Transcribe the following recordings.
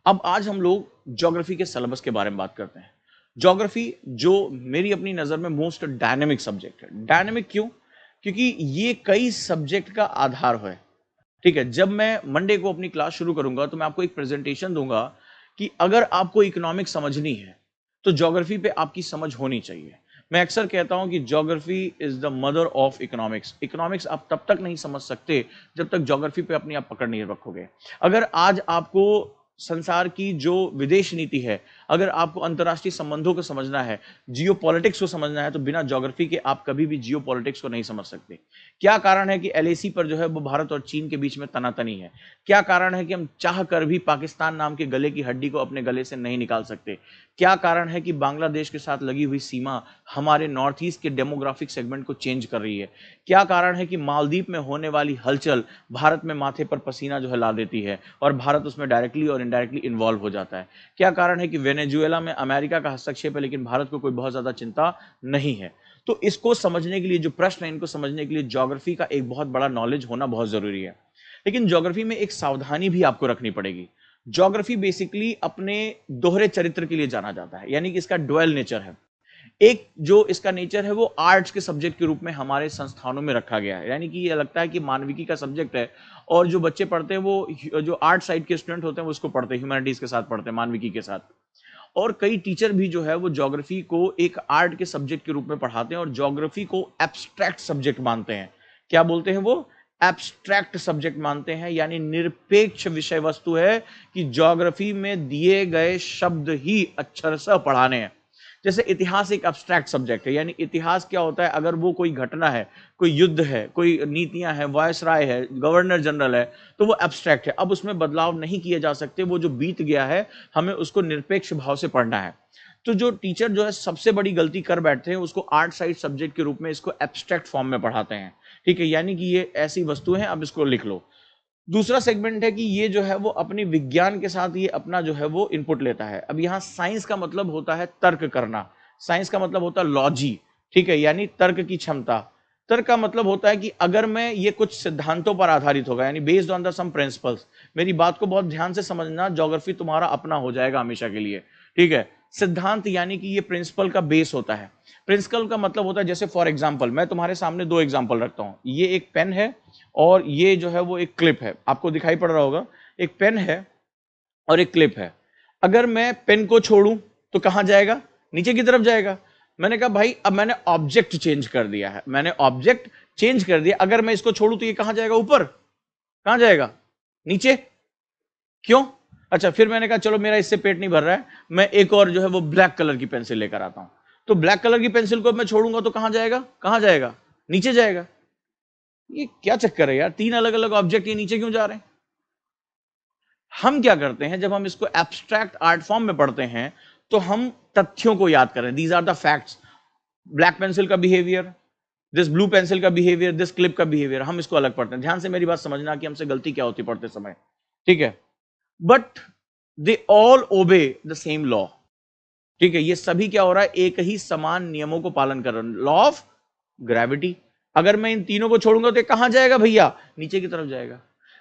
अब आज हम लोग ज्योग्राफी के सिलेबस के बारे में बात करते हैं। ज्योग्राफी जो मेरी अपनी नज़र में मोस्ट डायनेमिक सब्जेक्ट है। डायनेमिक क्यों? क्योंकि ये कई सब्जेक्ट का आधार है। ठीक है, जब मैं मंडे को अपनी क्लास शुरू करूंगा तो मैं आपको एक प्रेजेंटेशन दूंगा कि अगर आपको इकोनॉमिक्स समझनी है तो ज्योग्राफी पे आपकी समझ होनी चाहिए। मैं अक्सर कहता हूं कि geography is the mother of economics. Economics आप तब तक नहीं समझ सकते जब तक ज्योग्राफी पे अपनी आप पकड़ नहीं रखोगे। अगर आज आपको संसार की जो विदेश नीति है, अगर आपको अंतर्राष्ट्रीय संबंधों को समझना है, जियो पॉलिटिक्स को समझना है, तो बिना ज्योग्राफी के आप कभी भी जियो पॉलिटिक्स को नहीं समझ सकते। क्या कारण है कि एलएसी पर जो है वो भारत और चीन के बीच में तनातनी है? क्या कारण है कि हम चाह कर भी पाकिस्तान नाम के गले की हड्डी को अपने गले से नहीं निकाल सकते? क्या कारण है कि बांग्लादेश के साथ लगी हुई सीमा हमारे नॉर्थ ईस्ट के डेमोग्राफिक सेगमेंट को चेंज कर रही है? क्या कारण है कि मालदीव में होने वाली हलचल भारत में माथे पर पसीना जो है ला देती है और भारत उसमें डायरेक्टली और इनडायरेक्टली इन्वॉल्व हो जाता है? क्या कारण है कि वेनेजुएला में अमेरिका का हस्तक्षेप है लेकिन भारत को कोई बहुत ज्यादा चिंता नहीं है? तो इसको समझने के लिए, जो प्रश्न है इनको समझने के लिए ज्योग्राफी का एक बहुत बड़ा नॉलेज होना बहुत जरूरी है। लेकिन ज्योग्राफी में एक सावधानी भी आपको रखनी पड़ेगी। ज्योग्राफी बेसिकली अपने दोहरे चरित्र के लिए जाना जाता है, यानी कि इसका डुअल नेचर है। एक जो इसका नेचर है वो आर्ट्स के सब्जेक्ट के रूप में हमारे संस्थानों में रखा गया है, यानी कि ये लगता है कि मानविकी का सब्जेक्ट है और जो बच्चे पढ़ते हैं वो जो आर्ट साइड के स्टूडेंट होते हैं वो उसको पढ़ते हैं, ह्यूमैनिटीज के साथ पढ़ते हैं, मानविकी के साथ। और कई टीचर भी जो है वो ज्योग्राफी को एक आर्ट के सब्जेक्ट के रूप में पढ़ाते हैं और ज्योग्राफी को एब्स्ट्रैक्ट सब्जेक्ट मानते हैं। क्या बोलते हैं वो? एब्स्ट्रैक्ट सब्जेक्ट मानते हैं, यानी निरपेक्ष विषय वस्तु है कि ज्योग्राफी में दिए गए शब्द ही अक्षरशः पढ़ाने हैं। जैसे इतिहास एक एब्स्ट्रैक्ट सब्जेक्ट है, यानी इतिहास क्या होता है? अगर वो कोई घटना है, कोई युद्ध है, कोई नीतियां हैं, वायसराय है, गवर्नर जनरल है, तो वो एब्स्ट्रैक्ट है। अब उसमें बदलाव नहीं किए जा सकते, वो जो बीत गया है हमें उसको निरपेक्ष भाव से पढ़ना है। तो जो टीचर जो है सबसे बड़ी गलती कर बैठते हैं उसको आर्ट साइड सब्जेक्ट के रूप में इसको एब्स्ट्रैक्ट फॉर्म में पढ़ाते हैं। ठीक है, यानी कि ये ऐसी वस्तु है, अब इसको लिख लो। दूसरा सेगमेंट है कि ये जो है वो अपनी विज्ञान के साथ ये अपना जो है वो इनपुट लेता है। अब यहाँ साइंस का मतलब होता है तर्क करना, साइंस का मतलब होता है लॉजी। ठीक है, यानी तर्क की क्षमता। तर्क का मतलब होता है कि अगर मैं ये कुछ सिद्धांतों पर आधारित होगा, यानी based on the some principles. मेरी बात को बहुत ध्यान से समझना, ज्योग्राफी तुम्हारा अपना हो जाएगा हमेशा के लिए। ठीक है, सिद्धांत यानी कि ये प्रिंसिपल का बेस होता है। प्रिंसिपल का मतलब होता है, जैसे फॉर एग्जाम्पल मैं तुम्हारे सामने दो एग्जाम्पल रखता हूं। ये एक पेन है और ये जो है वो एक क्लिप है, आपको दिखाई पड़ रहा होगा। एक पेन है और एक क्लिप है। अगर मैं पेन को छोड़ूं तो कहां जाएगा? नीचे की तरफ जाएगा। मैंने कहा भाई अब मैंने ऑब्जेक्ट चेंज कर दिया है, मैंने ऑब्जेक्ट चेंज कर दिया, अगर मैं इसको छोड़ूं तो ये कहां जाएगा? ऊपर। कहां जाएगा? नीचे। क्यों? अच्छा, फिर मैंने कहा चलो मेरा इससे पेट नहीं भर रहा है, मैं एक और जो है वो ब्लैक कलर की पेंसिल लेकर आता हूं। तो ब्लैक कलर की पेंसिल को मैं छोड़ूंगा तो कहां जाएगा? कहां जाएगा? नीचे जाएगा। ये क्या चक्कर है यार, तीन अलग अलग ऑब्जेक्ट ये नीचे क्यों जा रहे हैं? हम क्या करते हैं जब हम इसको एब्स्ट्रैक्ट आर्ट फॉर्म में पढ़ते हैं तो हम तथ्यों को याद करें, these are the facts. Black pencil का बिहेवियर, दिस ब्लू पेंसिल का बिहेवियर, दिस क्लिप का बिहेवियर, हम इसको अलग पढ़ते हैं। ध्यान से मेरी बात समझना कि हमसे गलती क्या होती पढ़ते समय। ठीक है, but they all obey the same law. ठीक है, ये सभी क्या हो रहा है? एक ही समान नियमों को पालन कर रहे हैं, लॉ ऑफ ग्रेविटी। अगर मैं इन तीनों को छोड़ूंगा तो कहां जाएगा भैया? नीचे की तरफ जाएगा।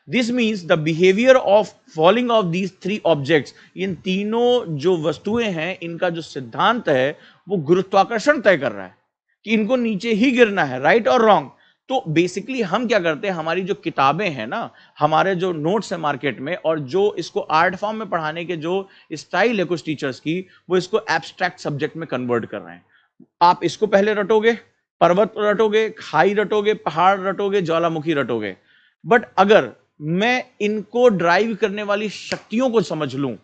This means the behaviour of falling of these three objects, इन तीनों जो वस्तुएं हैं इनका जो सिद्धांत है वो गुरुत्वाकर्षण तय कर रहा है कि इनको नीचे ही गिरना है, राइट और रॉन्ग। तो बेसिकली हम क्या करते हैं, हमारी जो किताबें हैं ना, हमारे जो नोट्स है मार्केट में, और जो इसको आर्ट फॉर्म में पढ़ाने के जो स्टाइल है कुछ टीचर्स की, वो इसको एब्स्ट्रैक्ट सब्जेक्ट में कन्वर्ट कर रहे हैं। आप इसको पहले रटोगे, पर्वत रटोगे, खाई रटोगे, पहाड़ रटोगे, ज्वालामुखी रटोगे। बट अगर मैं इनको ड्राइव करने वाली शक्तियों को समझ लूं,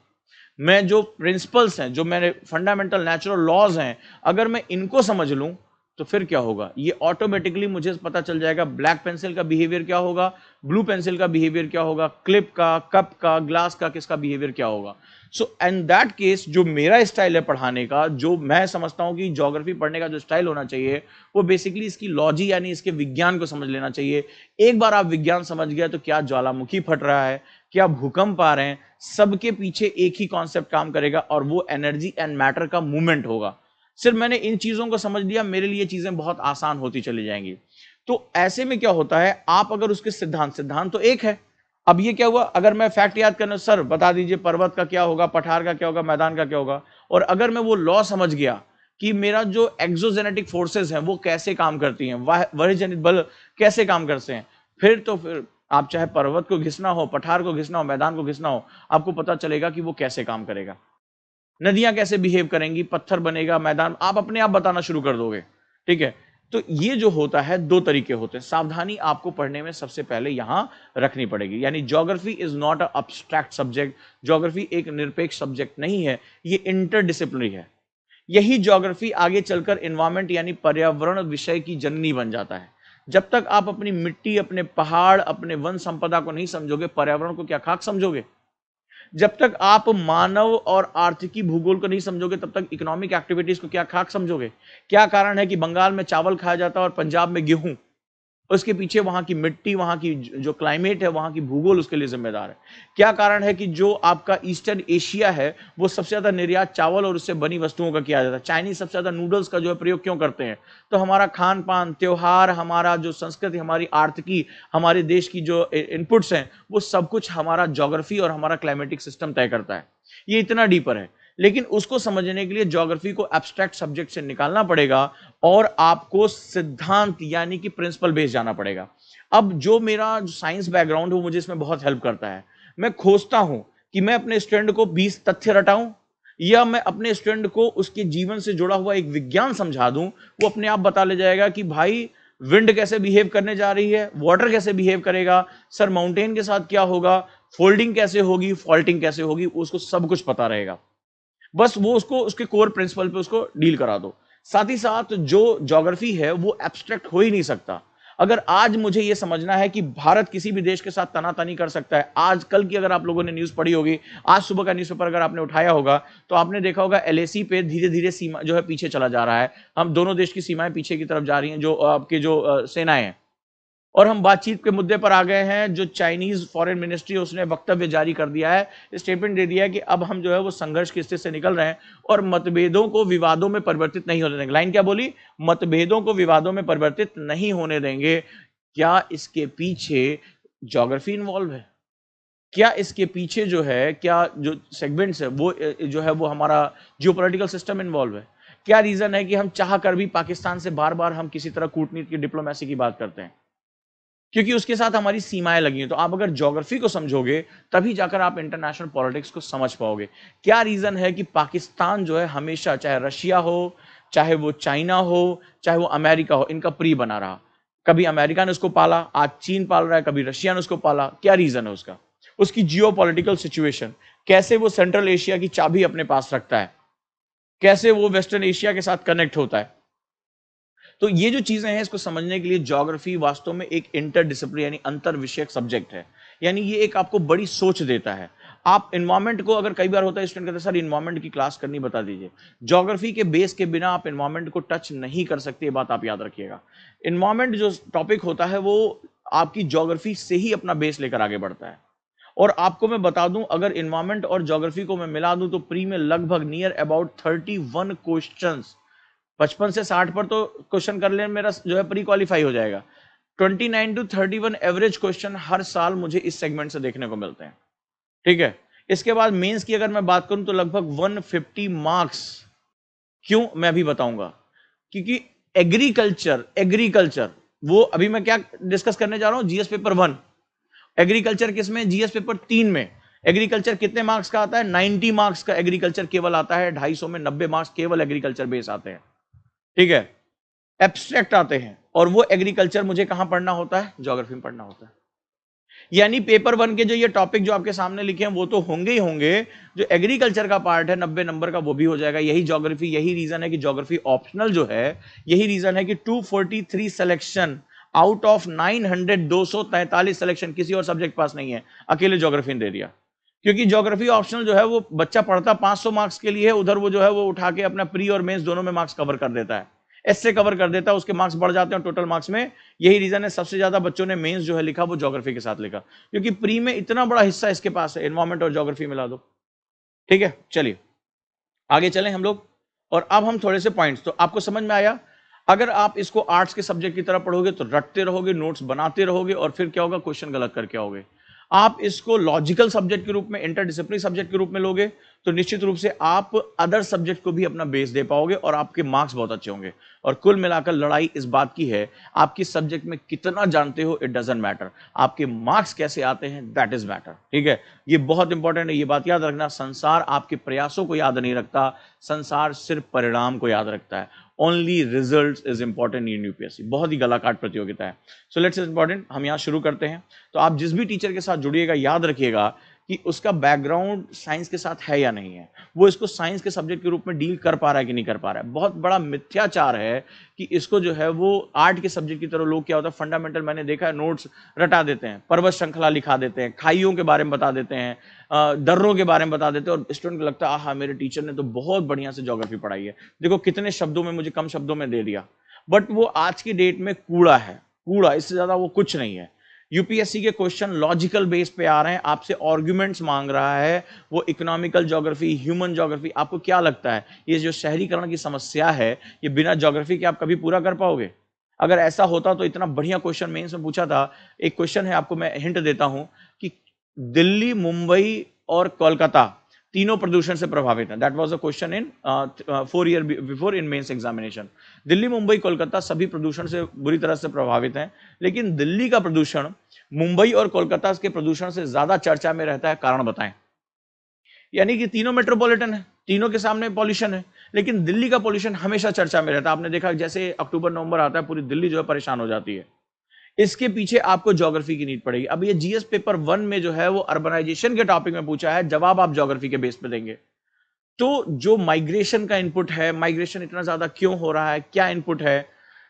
मैं जो प्रिंसिपल्स हैं, जो मेरे फंडामेंटल नेचुरल लॉज हैं, अगर मैं इनको समझ लूं तो फिर क्या होगा? ये ऑटोमेटिकली मुझे पता चल जाएगा ब्लैक पेंसिल का बिहेवियर क्या होगा, ब्लू पेंसिल का बिहेवियर क्या होगा, क्लिप का, कप का, ग्लास का, किसका बिहेवियर क्या होगा। सो इन दैट केस जो मेरा स्टाइल है पढ़ाने का, जो मैं समझता हूं कि ज्योग्राफी पढ़ने का जो स्टाइल होना चाहिए, वो बेसिकली इसकी लॉजी यानी इसके विज्ञान को समझ लेना चाहिए। एक बार आप विज्ञान समझ गए तो क्या ज्वालामुखी फट रहा है, क्या भूकंप आ रहे हैं, सबके पीछे एक ही कॉन्सेप्ट काम करेगा और वो एनर्जी एंड मैटर का मूवमेंट होगा। सिर्फ मैंने इन चीजों को समझ लिया, मेरे लिए चीजें बहुत आसान होती चली जाएंगी। तो ऐसे में क्या होता है, आप अगर उसके सिद्धांत, सिद्धांत तो एक है, अब ये क्या हुआ, अगर मैं फैक्ट याद करना, सर बता दीजिए पर्वत का क्या होगा, पठार का क्या होगा, मैदान का क्या होगा, और अगर मैं वो लॉ समझ गया कि मेरा जो एक्सोजेनेटिक फोर्सेस हैं वो कैसे काम करती हैं, वह जनित बल कैसे काम करते हैं, फिर आप चाहे पर्वत को घिसना हो, पठार को घिसना हो, मैदान को घिसना हो, आपको पता चलेगा कि वो कैसे काम करेगा, नदियां कैसे बिहेव करेंगी, पत्थर बनेगा, मैदान, आप अपने आप बताना शुरू कर दोगे। ठीक है, तो ये जो होता है, दो तरीके होते हैं, सावधानी आपको पढ़ने में सबसे पहले यहां रखनी पड़ेगी। यानी geography is not a abstract subject, geography एक निरपेक्ष सब्जेक्ट नहीं है, ये इंटरडिसिप्लिनरी है। यही ज्योग्राफी आगे चलकर एनवायरमेंट यानी पर्यावरण विषय की जननी बन जाता है। जब तक आप अपनी मिट्टी, अपने पहाड़, अपने वन संपदा को नहीं समझोगे, पर्यावरण को क्या खाक समझोगे? जब तक आप मानव और आर्थिकी भूगोल को नहीं समझोगे, तब तक इकोनॉमिक एक्टिविटीज को क्या खाक समझोगे? क्या कारण है कि बंगाल में चावल खाया जाता है और पंजाब में गेहूं? उसके पीछे वहां की मिट्टी, वहां की जो क्लाइमेट है, वहां की भूगोल उसके लिए जिम्मेदार है। क्या कारण है कि जो आपका ईस्टर्न एशिया है वो सबसे ज्यादा निर्यात चावल और उससे बनी वस्तुओं का किया जाता है? चाइनीज सबसे ज्यादा नूडल्स का जो है प्रयोग क्यों करते हैं? तो हमारा खान पान, त्योहार, हमारा जो संस्कृति, हमारी आर्थिकी, हमारे देश की जो इनपुट्स हैं, वो सब कुछ हमारा ज्योग्राफी और हमारा क्लाइमेटिक सिस्टम तय करता है। ये इतना डीपर है, लेकिन उसको समझने के लिए ज्योग्राफी को एब्स्ट्रैक्ट सब्जेक्ट से निकालना पड़ेगा और आपको सिद्धांत यानी कि प्रिंसिपल बेस जाना पड़ेगा। अब जो मेरा साइंस बैकग्राउंड है, मुझे इसमें बहुत हेल्प करता है। मैं खोजता हूं कि मैं अपने स्टूडेंट को 20 तथ्य रटाऊं या मैं अपने स्टूडेंट को उसके जीवन से जुड़ा हुआ एक विज्ञान समझा दूं। वो अपने आप बता ले जाएगा कि भाई विंड कैसे बिहेव करने जा रही है, वाटर कैसे बिहेव करेगा, सर माउंटेन के साथ क्या होगा, फोल्डिंग कैसे होगी, फॉल्टिंग कैसे होगी, उसको सब कुछ पता रहेगा। बस वो उसको उसके कोर प्रिंसिपल पे उसको डील करा दो। साथ ही साथ जो ज्योग्राफी है वो एब्स्ट्रैक्ट हो ही नहीं सकता। अगर आज मुझे ये समझना है कि भारत किसी भी देश के साथ तनातनी कर सकता है, आज कल की अगर आप लोगों ने न्यूज पढ़ी होगी, आज सुबह का न्यूज़पेपर अगर आपने उठाया होगा तो आपने देखा होगा एलएसी पे धीरे धीरे सीमा जो है पीछे चला जा रहा है। हम दोनों देश की सीमाएं पीछे की तरफ जा रही हैं, जो आपके जो सेनाएं हैं। और हम बातचीत के मुद्दे पर आ गए हैं। जो चाइनीज फॉरेन मिनिस्ट्री उसने वक्तव्य जारी कर दिया है, स्टेटमेंट दे दिया है कि अब हम जो है वो संघर्ष की स्थिति से निकल रहे हैं और मतभेदों को विवादों में परिवर्तित नहीं होने देंगे। लाइन क्या बोली? मतभेदों को विवादों में परिवर्तित नहीं होने देंगे। क्या इसके पीछे ज्योग्राफी इन्वॉल्व है? क्या इसके पीछे जो है, क्या जो सेगमेंट्स है वो जो है वो हमारा जियोपॉलिटिकल सिस्टम इन्वॉल्व है? क्या रीजन है कि हम चाह कर भी पाकिस्तान से बार बार हम किसी तरह कूटनीति की, डिप्लोमेसी की बात करते हैं? क्योंकि उसके साथ हमारी सीमाएं लगी हैं। तो आप अगर ज्योग्राफी को समझोगे तभी जाकर आप इंटरनेशनल पॉलिटिक्स को समझ पाओगे। क्या रीजन है कि पाकिस्तान जो है हमेशा, चाहे रशिया हो, चाहे वो चाइना हो, चाहे वो अमेरिका हो, इनका प्री बना रहा। कभी अमेरिका ने उसको पाला, आज चीन पाल रहा है, कभी रशिया ने उसको पाला। क्या रीजन है उसका? उसकी जियोपॉलिटिकल सिचुएशन, कैसे वो सेंट्रल एशिया की चाबी अपने पास रखता है, कैसे वो वेस्टर्न एशिया के साथ कनेक्ट होता है। तो ये जो चीजें हैं, इसको समझने के लिए ज्योग्राफी वास्तव में एक इंटरडिसिप्लिनरी यानी अंतर विषयक सब्जेक्ट है। यानी ये एक आपको बड़ी सोच देता है। आप इन्वायरमेंट को, अगर कई बार होता है स्टूडेंट कहते हैं सर इन्वायरमेंट की क्लास करनी, बता दीजिए। ज्योग्राफी के बेस के बिना आप इन्वायरमेंट को टच नहीं कर सकते, ये बात आप याद रखिएगा। इन्वायरमेंट जो टॉपिक होता है वो आपकी ज्योग्राफी से ही अपना बेस लेकर आगे बढ़ता है। और आपको मैं बता दूं, अगर इन्वायरमेंट और ज्योग्राफी को मैं मिला दूं तो प्री में लगभग नियर अबाउट 31 क्वेश्चंस, 55 से 60 पर तो क्वेश्चन कर ले मेरा जो है प्री क्वालिफाई हो जाएगा। 29 टू 31 एवरेज क्वेश्चन हर साल मुझे इस सेगमेंट से देखने को मिलते हैं। ठीक है, इसके बाद मेंस की अगर मैं बात करूं तो लगभग 150 मार्क्स। क्यों, मैं भी बताऊंगा। क्योंकि एग्रीकल्चर एग्रीकल्चर वो अभी मैं क्या डिस्कस करने जा रहा हूं, जीएस पेपर 1। एग्रीकल्चर किसमें? जीएस पेपर 3 में। एग्रीकल्चर कितने मार्क्स का आता है? 90 मार्क्स का एग्रीकल्चर केवल आता है। 250 में 90 मार्क्स केवल एग्रीकल्चर बेस आते हैं। ठीक है, एब्स्ट्रैक्ट आते हैं। और वो एग्रीकल्चर मुझे कहां पढ़ना होता है? ज्योग्राफी में पढ़ना होता है। यानी पेपर 1 के जो ये टॉपिक जो आपके सामने लिखे हैं वो तो होंगे ही होंगे, जो एग्रीकल्चर का पार्ट है 90 नंबर का वो भी हो जाएगा। यही ज्योग्राफी, यही रीजन है कि ज्योग्राफी ऑप्शनल जो है, यही रीजन है कि 243 सिलेक्शन आउट ऑफ 900, 243 सिलेक्शन किसी और सब्जेक्ट पास नहीं है, अकेले ज्योग्राफी ने दे दिया। क्योंकि ज्योग्राफी ऑप्शनल जो है वो बच्चा पढ़ता 500 मार्क्स के लिए, उधर वो जो है वो उठा के अपना प्री और मेंस दोनों में मार्क्स कवर कर देता है, एससे कवर कर देता है, उसके मार्क्स बढ़ जाते हैं टोटल मार्क्स में। यही रीजन है सबसे ज्यादा बच्चों ने मेंस जो है लिखा वो ज्योग्राफी के साथ लिखा, क्योंकि प्री में इतना बड़ा हिस्सा इसके पास है, एनवायरमेंट और ज्योग्राफी मिला दो। ठीक है, चलिए आगे चलें हम लोग। और अब हम थोड़े से पॉइंट्स, तो आपको समझ में आया। अगर आप इसको आर्ट्स के सब्जेक्ट की तरह पढ़ोगे तो रटते रहोगे, नोट्स बनाते रहोगे और फिर क्या होगा, क्वेश्चन गलत करके आओगे। आप इसको लॉजिकल सब्जेक्ट के रूप में, इंटरडिसिप्लिनरी सब्जेक्ट के रूप में लोगे तो निश्चित रूप से आप अदर सब्जेक्ट को भी अपना बेस दे पाओगे और आपके मार्क्स बहुत अच्छे होंगे। और कुल मिलाकर लड़ाई इस बात की है, आप किस सब्जेक्ट में कितना जानते हो इट डजंट मैटर, आपके मार्क्स कैसे आते हैं दैट इज मैटर। ठीक है, ये बहुत इंपॉर्टेंट है, ये बात याद रखना। संसार आपके प्रयासों को याद नहीं रखता, संसार सिर्फ परिणाम को याद रखता है। Only result is important in UPSC. बहुत ही गलाकाट प्रतियोगिता है। सो लेट्स इंपॉर्टेंट, हम यहाँ शुरू करते हैं। तो आप जिस भी टीचर के साथ जुड़िएगा याद रखिएगा कि उसका बैकग्राउंड साइंस के साथ है या नहीं है, वो इसको साइंस के सब्जेक्ट के रूप में डील कर पा रहा है कि नहीं कर पा रहा है। बहुत बड़ा मिथ्याचार है कि इसको जो है वो आर्ट के सब्जेक्ट की तरह लोग क्या होता है फंडामेंटल, मैंने देखा है नोट्स रटा देते हैं, पर्वत श्रृंखला लिखा देते हैं, खाइयों के बारे में बता देते हैं, दर्रों के बारे में बता देते हैं और स्टूडेंट को लगता है हाँ मेरे टीचर ने तो बहुत बढ़िया से ज्योग्राफी पढ़ाई है, देखो कितने शब्दों में मुझे कम शब्दों में दे दिया। बट वो आज की डेट में कूड़ा है, कूड़ा, इससे ज्यादा वो कुछ नहीं है। यूपीएससी के क्वेश्चन लॉजिकल बेस पे आ रहे हैं, आपसे आर्गुमेंट्स मांग रहा है, वो इकोनॉमिकल ज्योग्राफी, ह्यूमन ज्योग्राफी। आपको क्या लगता है ये जो शहरीकरण की समस्या है ये बिना ज्योग्राफी के आप कभी पूरा कर पाओगे? अगर ऐसा होता तो इतना बढ़िया क्वेश्चन मेंस में पूछा था। एक क्वेश्चन है, आपको मैं हिंट देता हूं कि दिल्ली, मुंबई और कोलकाता तीनों प्रदूषण से प्रभावित हैं। That was a question in 4 year before in mains examination. Delhi, Mumbai, Kolkata सभी प्रदूषण से बुरी तरह से प्रभावित हैं, लेकिन दिल्ली का प्रदूषण मुंबई और कोलकाता के प्रदूषण से ज्यादा चर्चा में रहता है। कारण बताएं। यानी कि तीनों मेट्रोपॉलिटन है, तीनों के सामने पॉल्यूशन है, लेकिन दिल्ली का पॉल्यूशन हमेशा चर्चा में रहता है। आपने देखा जैसे अक्टूबर नवंबर आता है पूरी दिल्ली जो है परेशान हो जाती है। इसके पीछे आपको ज्योग्राफी की नीड पड़ेगी। अब ये जीएस पेपर 1 में जो है वो अर्बनाइजेशन के टॉपिक में पूछा है, जवाब आप ज्योग्राफी के बेस पे देंगे। तो जो माइग्रेशन का इनपुट है, माइग्रेशन इतना ज्यादा क्यों हो रहा है, क्या इनपुट है,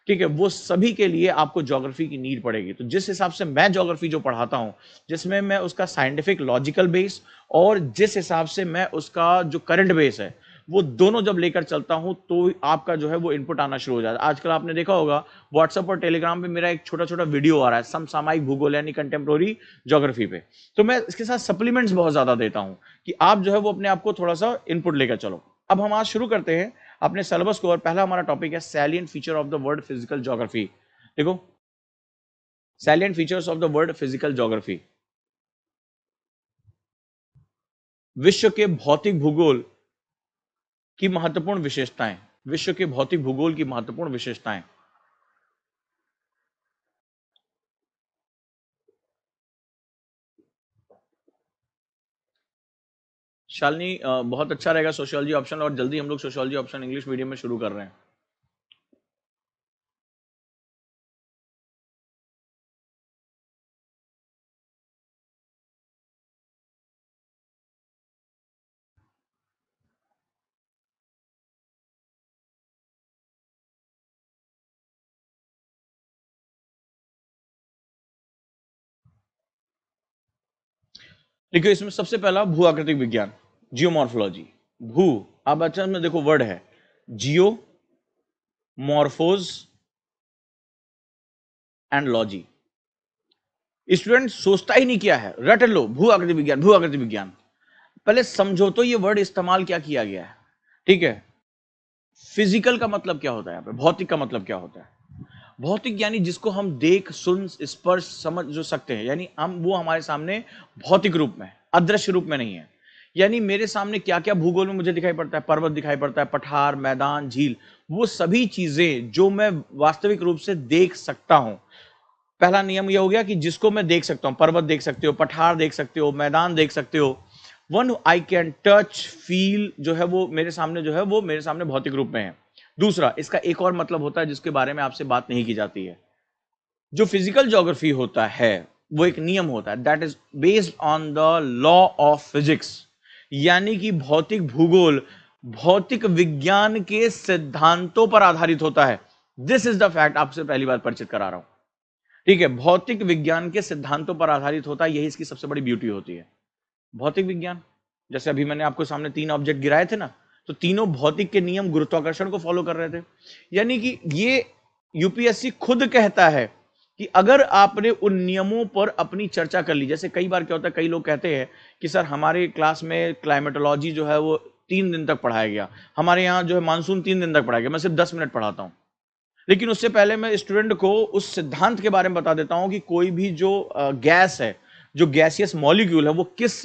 ठीक है, वो सभी के लिए आपको ज्योग्राफी की नीड पड़ेगी। तो जिस हिसाब से मैं ज्योग्राफी जो पढ़ाता हूं, जिसमें मैं उसका साइंटिफिक लॉजिकल बेस और जिस हिसाब से मैं उसका जो करंट बेस है वो दोनों जब लेकर चलता हूं तो आपका जो है वो इनपुट आना शुरू हो जाता है। आजकल आपने देखा होगा व्हाट्सएप और टेलीग्राम पे मेरा एक छोटा छोटा वीडियो आ रहा है समसामयिक भूगोल यानी कंटेम्प्रोरी ज्योग्राफी पे। तो मैं इसके साथ सप्लीमेंट्स बहुत ज्यादा देता हूं कि आप जो है वो अपने आप को थोड़ा सा इनपुट लेकर चलो। अब हम आज शुरू करते हैं अपने सिलेबस को और पहला हमारा टॉपिक है salient feature of the world physical geography. देखो, salient features of the world physical geography, विश्व के भौतिक भूगोल की महत्वपूर्ण विशेषताएं, विश्व के भौतिक भूगोल की महत्वपूर्ण विशेषताएं। शालिनी, बहुत अच्छा रहेगा सोशियोलॉजी ऑप्शन, और जल्दी हम लोग सोशियोलॉजी ऑप्शन इंग्लिश मीडियम में शुरू कर रहे हैं। देखिए, इसमें सबसे पहला भू आकृतिक विज्ञान, जियोमॉर्फोलॉजी। भू, अब अच्छा में देखो वर्ड है जियो, मॉर्फोज एंड लॉजी। स्टूडेंट सोचता ही नहीं, क्या है, रट लो भू आकृति विज्ञान, भू आकृति विज्ञान। पहले समझो तो ये वर्ड इस्तेमाल क्या किया गया है। ठीक है, फिजिकल का मतलब क्या होता है, यहाँ पे भौतिक का मतलब क्या होता है। भौतिक यानी जिसको हम देख, सुन, स्पर्श, समझ जो सकते हैं, यानी हम वो हमारे सामने भौतिक रूप में, अदृश्य रूप में नहीं है। यानी मेरे सामने क्या क्या भूगोल में मुझे दिखाई पड़ता है, पर्वत दिखाई पड़ता है, पठार, मैदान, झील, वो सभी चीजें जो मैं वास्तविक रूप से देख सकता हूं। पहला नियम यह हो गया कि जिसको मैं देख सकता हूं, पर्वत देख सकते हो, पठार देख सकते हो, मैदान देख सकते हो, one I can touch feel, जो है वो मेरे सामने, जो है वो मेरे सामने भौतिक रूप में है। दूसरा, इसका एक और मतलब होता है जिसके बारे में आपसे बात नहीं की जाती है। जो फिजिकल ज्योग्राफी होता है वो एक नियम होता है, that is based on the law of physics, यानी कि भौतिक भूगोल भौतिक विज्ञान के सिद्धांतों पर आधारित होता है। दिस इज द फैक्ट, आपसे पहली बार परिचित करा रहा हूं। ठीक है, भौतिक विज्ञान के सिद्धांतों पर आधारित होता है, यही इसकी सबसे बड़ी ब्यूटी होती है। भौतिक विज्ञान, जैसे अभी मैंने आपको सामने 3 ऑब्जेक्ट गिराए थे ना, तो तीनों भौतिक के नियम गुरुत्वाकर्षण को फॉलो कर रहे थे। यानी कि ये यूपीएससी खुद कहता है कि अगर आपने उन नियमों पर अपनी चर्चा कर ली, जैसे कई बार क्या होता है, कई लोग कहते हैं कि सर हमारे क्लास में क्लाइमेटोलॉजी जो है वो 3 दिन तक पढ़ाया गया, हमारे यहाँ जो है मानसून 3 दिन तक पढ़ाया गया, मैं सिर्फ 10 मिनट पढ़ाता हूँ। लेकिन उससे पहले मैं स्टूडेंट को उस सिद्धांत के बारे में बता देता हूं कि कोई भी जो गैस है, जो गैसियस मॉलिक्यूल है वो किस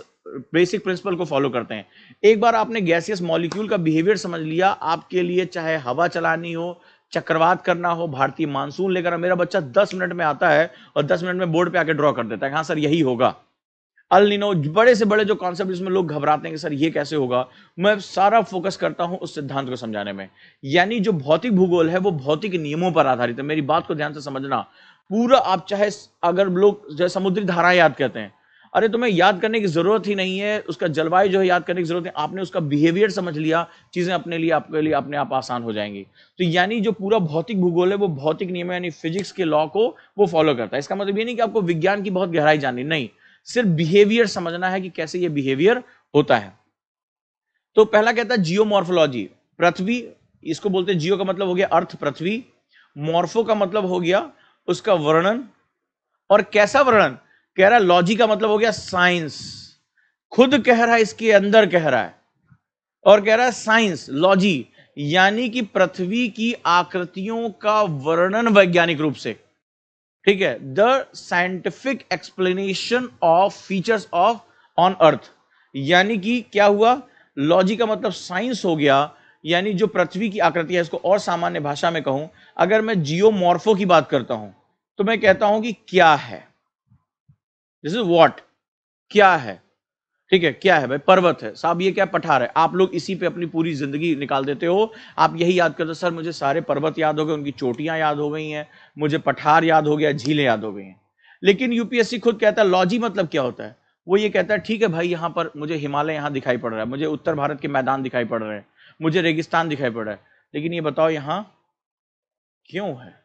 बेसिक प्रिंसिपल को फॉलो करते हैं। एक बार आपने गैसियस मॉलिक्यूल का बिहेवियर समझ लिया, आपके लिए चाहे हवा चलानी हो, चक्रवात करना हो, भारतीय मानसून लेकर, मेरा बच्चा 10 मिनट में आता है और 10 मिनट में बोर्ड पे आके ड्रॉ कर देता है, हाँ सर यही होगा। अल नीनो, बड़े से बड़े जो कॉन्सेप्ट जिसमें लोग घबराते हैं कि सर ये कैसे होगा, मैं सारा फोकस करता हूं उस सिद्धांत को समझाने में। यानी जो भौतिक भूगोल है वो भौतिक नियमों पर आधारित है। मेरी बात को ध्यान से समझना। पूरा आप चाहे, अगर लोग जो समुद्री धाराएं याद करते हैं, अरे तुम्हें याद करने की जरूरत ही नहीं है, उसका जलवायु जो है याद करने की जरूरत है, आपने उसका बिहेवियर समझ लिया, चीजें अपने लिए आपके लिए अपने आप आसान हो जाएंगी। तो यानी जो पूरा भौतिक भूगोल है वो भौतिक नियम यानी फिजिक्स के लॉ को वो फॉलो करता है। इसका मतलब ये नहीं कि आपको विज्ञान की बहुत गहराई जाननी, नहीं, सिर्फ बिहेवियर समझना है कि कैसे ये बिहेवियर होता है। तो पहला कहता है जियोमॉर्फोलॉजी, पृथ्वी, इसको बोलते हैं, जियो का मतलब हो गया अर्थ पृथ्वी, मॉर्फो का मतलब हो गया उसका वर्णन, और कैसा वर्णन, कह रहा है लॉजी का मतलब हो गया साइंस, खुद कह रहा है इसके अंदर कह रहा है, और कह रहा है साइंस लॉजी, यानी कि पृथ्वी की आकृतियों का वर्णन वैज्ञानिक रूप से, ठीक है, the scientific explanation of features of on earth. यानी कि क्या हुआ, लॉजी का मतलब साइंस हो गया, यानी जो पृथ्वी की आकृति है, इसको और सामान्य भाषा में कहूं, अगर मैं जियोमॉर्फो की बात करता हूं तो मैं कहता हूं कि क्या है, दिस इज व्हाट, क्या है, ठीक है, क्या है भाई, पर्वत है साहब, ये क्या पठार है, आप लोग इसी पे अपनी पूरी जिंदगी निकाल देते हो, आप यही याद करते हो, सर मुझे सारे पर्वत याद हो गए, उनकी चोटियां याद हो गई हैं, मुझे पठार याद हो गया, झीलें याद हो गई हैं। लेकिन यूपीएससी खुद कहता है लॉजी मतलब क्या होता है, वो ये कहता है ठीक है भाई, यहां पर मुझे हिमालय यहां दिखाई पड़ रहा है, मुझे उत्तर भारत के मैदान दिखाई पड़ रहे हैं, मुझे रेगिस्तान दिखाई पड़ रहा है, लेकिन ये बताओ यहां क्यों है,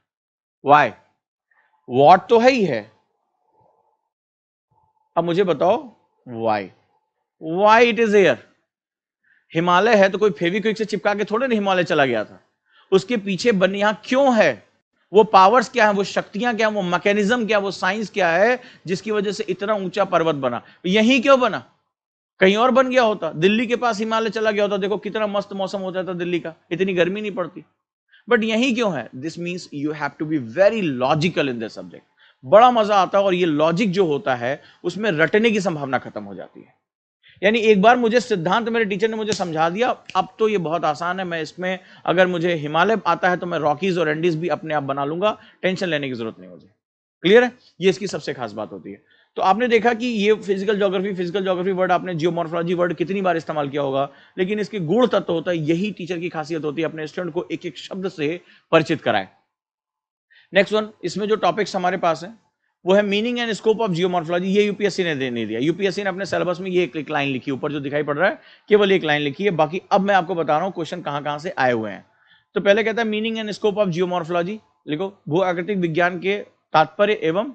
वाई, वॉट तो है ही है, अब मुझे बताओ why, why it is air. Himalaya है तो कोई फेविक्विक से चिपका के थोड़े ना हिमालय चला गया था, उसके पीछे बनी यहां क्यों है, वो पावर्स क्या है, वो शक्तियां क्या है, वो मैकेनिज्म क्या है, वो साइंस क्या है, जिसकी वजह से इतना ऊंचा पर्वत बना, यही क्यों बना, कहीं और बन गया होता, दिल्ली के पास हिमालय चला गया होता, देखो कितना मस्त मौसम होता था दिल्ली का, इतनी गर्मी नहीं पड़ती, बट यही क्यों है, this means you have to be very logical in this subject. बड़ा मजा आता है, और ये लॉजिक जो होता है उसमें रटने की संभावना खत्म हो जाती है। यानी एक बार मुझे सिद्धांत मेरे टीचर ने मुझे समझा दिया, अब तो ये बहुत आसान है, मैं इसमें अगर मुझे हिमालय आता है तो मैं रॉकीज और एंडीज भी अपने आप बना लूंगा, टेंशन लेने की जरूरत नहीं मुझे। क्लियर है, ये इसकी सबसे खास बात होती है। तो आपने देखा कि ये फिजिकल ज्योग्राफी वर्ड आपने जियोमॉर्फोलॉजी वर्ड कितनी बार इस्तेमाल किया होगा, लेकिन इसके गुण तत्व होता है, यही टीचर की खासियत होती है, अपने स्टूडेंट को एक एक शब्द से परिचित कराए। नेक्स्ट वन, इसमें जो टॉपिक्स हमारे पास है वो है meaning and scope of geomorphology. ये यूपीएससी ने नहीं दिया, यूपीएससी ने अपने सिलेबस में ये एक लाइन लिखी, ऊपर जो दिखाई पड़ रहा है केवल एक लाइन लिखी है, बाकी अब मैं आपको बता रहा हूं क्वेश्चन कहां कहां से आए हुए हैं। तो पहले कहता है meaning and scope of geomorphology, लिखो भू आकृतिक विज्ञान के तात्पर्य एवं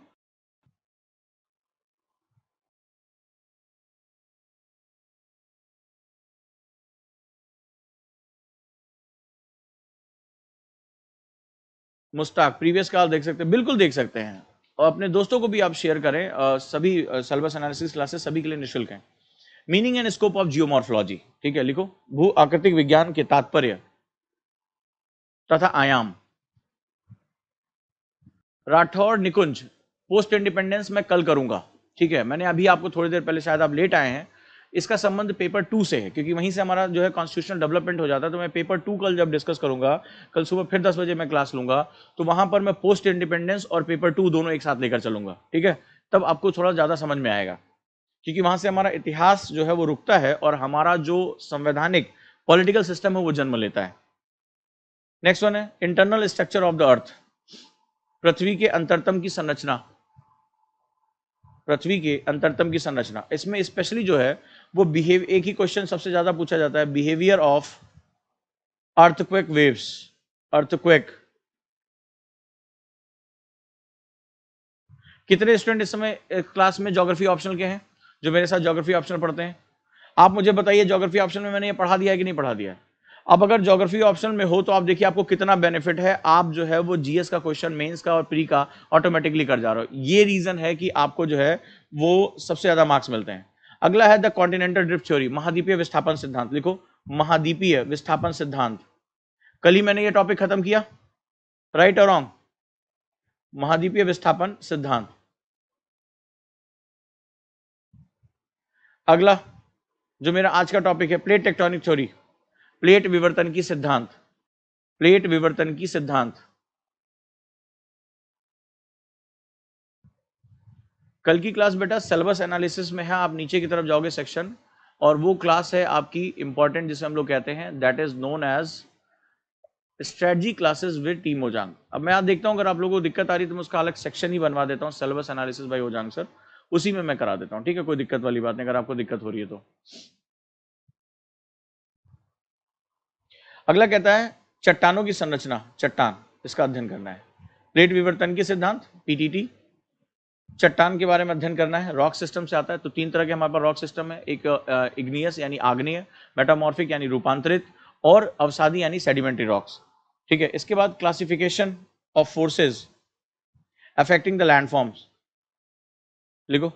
मुस्ताक प्रीवियस का आप देख सकते हैं, बिल्कुल देख सकते हैं, और अपने दोस्तों को भी आप शेयर करें, सभी सिलेबस एनालिसिस क्लासेस सभी के लिए निःशुल्क हैं। Meaning and scope of geomorphology, ठीक है, लिखो भू आकृतिक विज्ञान के तात्पर्य तथा आयाम। राठौर निकुंज, पोस्ट इंडिपेंडेंस मैं कल करूंगा, ठीक है, मैंने अभी आपको थोड़ी देर पहले, शायद आप लेट आए हैं, इसका संबंध पेपर 2 से है, क्योंकि वहीं से हमारा जो है कॉन्स्टिट्यूशनल डेवलपमेंट हो जाता है, तो मैं पेपर 2 कल जब डिस्कस करूंगा, कल सुबह फिर 10 बजे मैं क्लास लूंगा, तो वहां पर मैं पोस्ट इंडिपेंडेंस और पेपर 2 दोनों एक साथ लेकर चलूंगा, ठीक है, तब आपको थोड़ा ज्यादा समझ में आएगा, क्योंकि वहां से हमारा इतिहास जो है वो रुकता है और हमारा जो संवैधानिक पॉलिटिकल सिस्टम है वो जन्म लेता है। नेक्स्ट वन है internal structure of the earth, पृथ्वी के अंतरतम की संरचना, पृथ्वी के अंतरतम की संरचना, इसमें स्पेशली जो है वो बिहेव, एक ही क्वेश्चन सबसे ज्यादा पूछा जाता है, behaviour of earthquake waves, earthquake. कितने स्टूडेंट इस समय क्लास में ज्योग्राफी ऑप्शनल के हैं, जो मेरे साथ ज्योग्राफी ऑप्शनल पढ़ते हैं, आप मुझे बताइए ज्योग्राफी ऑप्शनल में मैंने ये पढ़ा दिया है कि नहीं पढ़ा दिया है। अब अगर ज्योग्राफी ऑप्शनल में हो तो आप देखिए आपको कितना बेनिफिट है, आप जो है वो जीएस का क्वेश्चन, मेंस का और प्री का ऑटोमेटिकली कर जा रहे हो, ये रीजन है कि आपको जो है वो सबसे ज्यादा मार्क्स मिलते हैं। अगला है द कॉन्टिनेंटल ड्रिफ्ट थ्योरी, महाद्वीपीय विस्थापन सिद्धांत, लिखो महाद्वीपीय विस्थापन सिद्धांत, कल ही मैंने ये टॉपिक खत्म किया, राइट और रॉन्ग, महाद्वीपीय विस्थापन सिद्धांत। अगला जो मेरा आज का टॉपिक है, प्लेट टेक्टोनिक थ्योरी, प्लेट विवर्तन की सिद्धांत, प्लेट विवर्तन की सिद्धांत। कल की क्लास बेटा सिलेबस एनालिसिस में है, आप नीचे की तरफ जाओगे सेक्शन, और वो क्लास है आपकी इंपॉर्टेंट, जिसे हम लोग कहते हैं that is known as strategy classes with team Ojaank. अब मैं आज देखता हूं अगर आप लोगों को दिक्कत आ रही है तो मैं उसका अलग सेक्शन ही बनवा देता हूं, सिलेबस एनालिसिस बाय ओजांग सर, उसी में मैं करा देता हूं, ठीक है, कोई दिक्कत वाली बात नहीं अगर आपको दिक्कत हो रही है तो। अगला कहता है चट्टानों की संरचना, चट्टान, इसका अध्ययन करना है, प्लेट विवर्तन की सिद्धांत पीटीटी, चट्टान के बारे में अध्ययन करना है, रॉक सिस्टम से आता है। तो तीन तरह के हमारे पास रॉक सिस्टम है, एक इग्नियस यानी आग्नेय, मेटामॉर्फिक यानी रूपांतरित, और अवसादी यानी सेडिमेंट्री रॉक्स, ठीक है। इसके बाद classification of forces affecting the landforms, लिखो।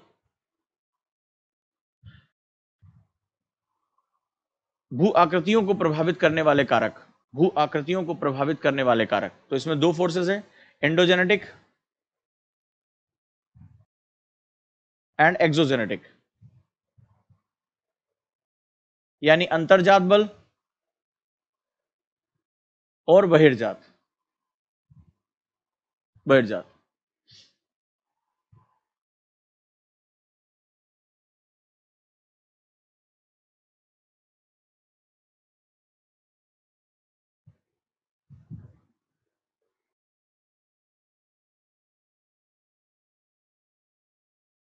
भू आकृतियों को प्रभावित करने वाले कारक, भू आकृतियों को प्रभावित करने वाले कारक, तो इसमें दो फोर्सेज है, एंडोजेनेटिक एंड एक्सोजेनेटिक, यानी अंतर्जात बल और बहिर्जात, बहिर्जात।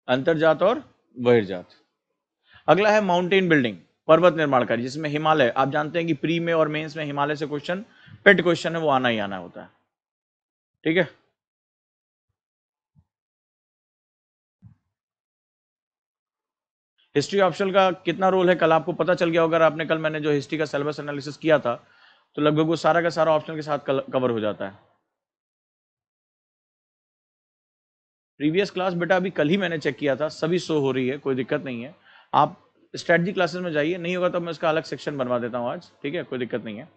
अंतर्जात और बहिर्जात। अगला है माउंटेन बिल्डिंग, पर्वत निर्माण कार्य, जिसमें हिमालय, आप जानते हैं कि प्री में और मेंस में हिमालय से क्वेश्चन, पेट क्वेश्चन है, वो आना ही आना होता है, ठीक है। हिस्ट्री ऑप्शनल का कितना रोल है कल आपको पता चल गया, अगर आपने कल मैंने जो हिस्ट्री का सिलेबस एनालिसिस किया था तो लगभग वो सारा का सारा ऑप्शनल के साथ कवर हो जाता है। प्रीवियस क्लास बेटा अभी कल ही मैंने चेक किया था, सभी शो हो रही है, कोई दिक्कत नहीं है। आप स्ट्रेटजी क्लासेस में जाइए, नहीं होगा तो मैं इसका अलग सेक्शन बनवा देता हूँ आज, ठीक है, कोई दिक्कत नहीं है।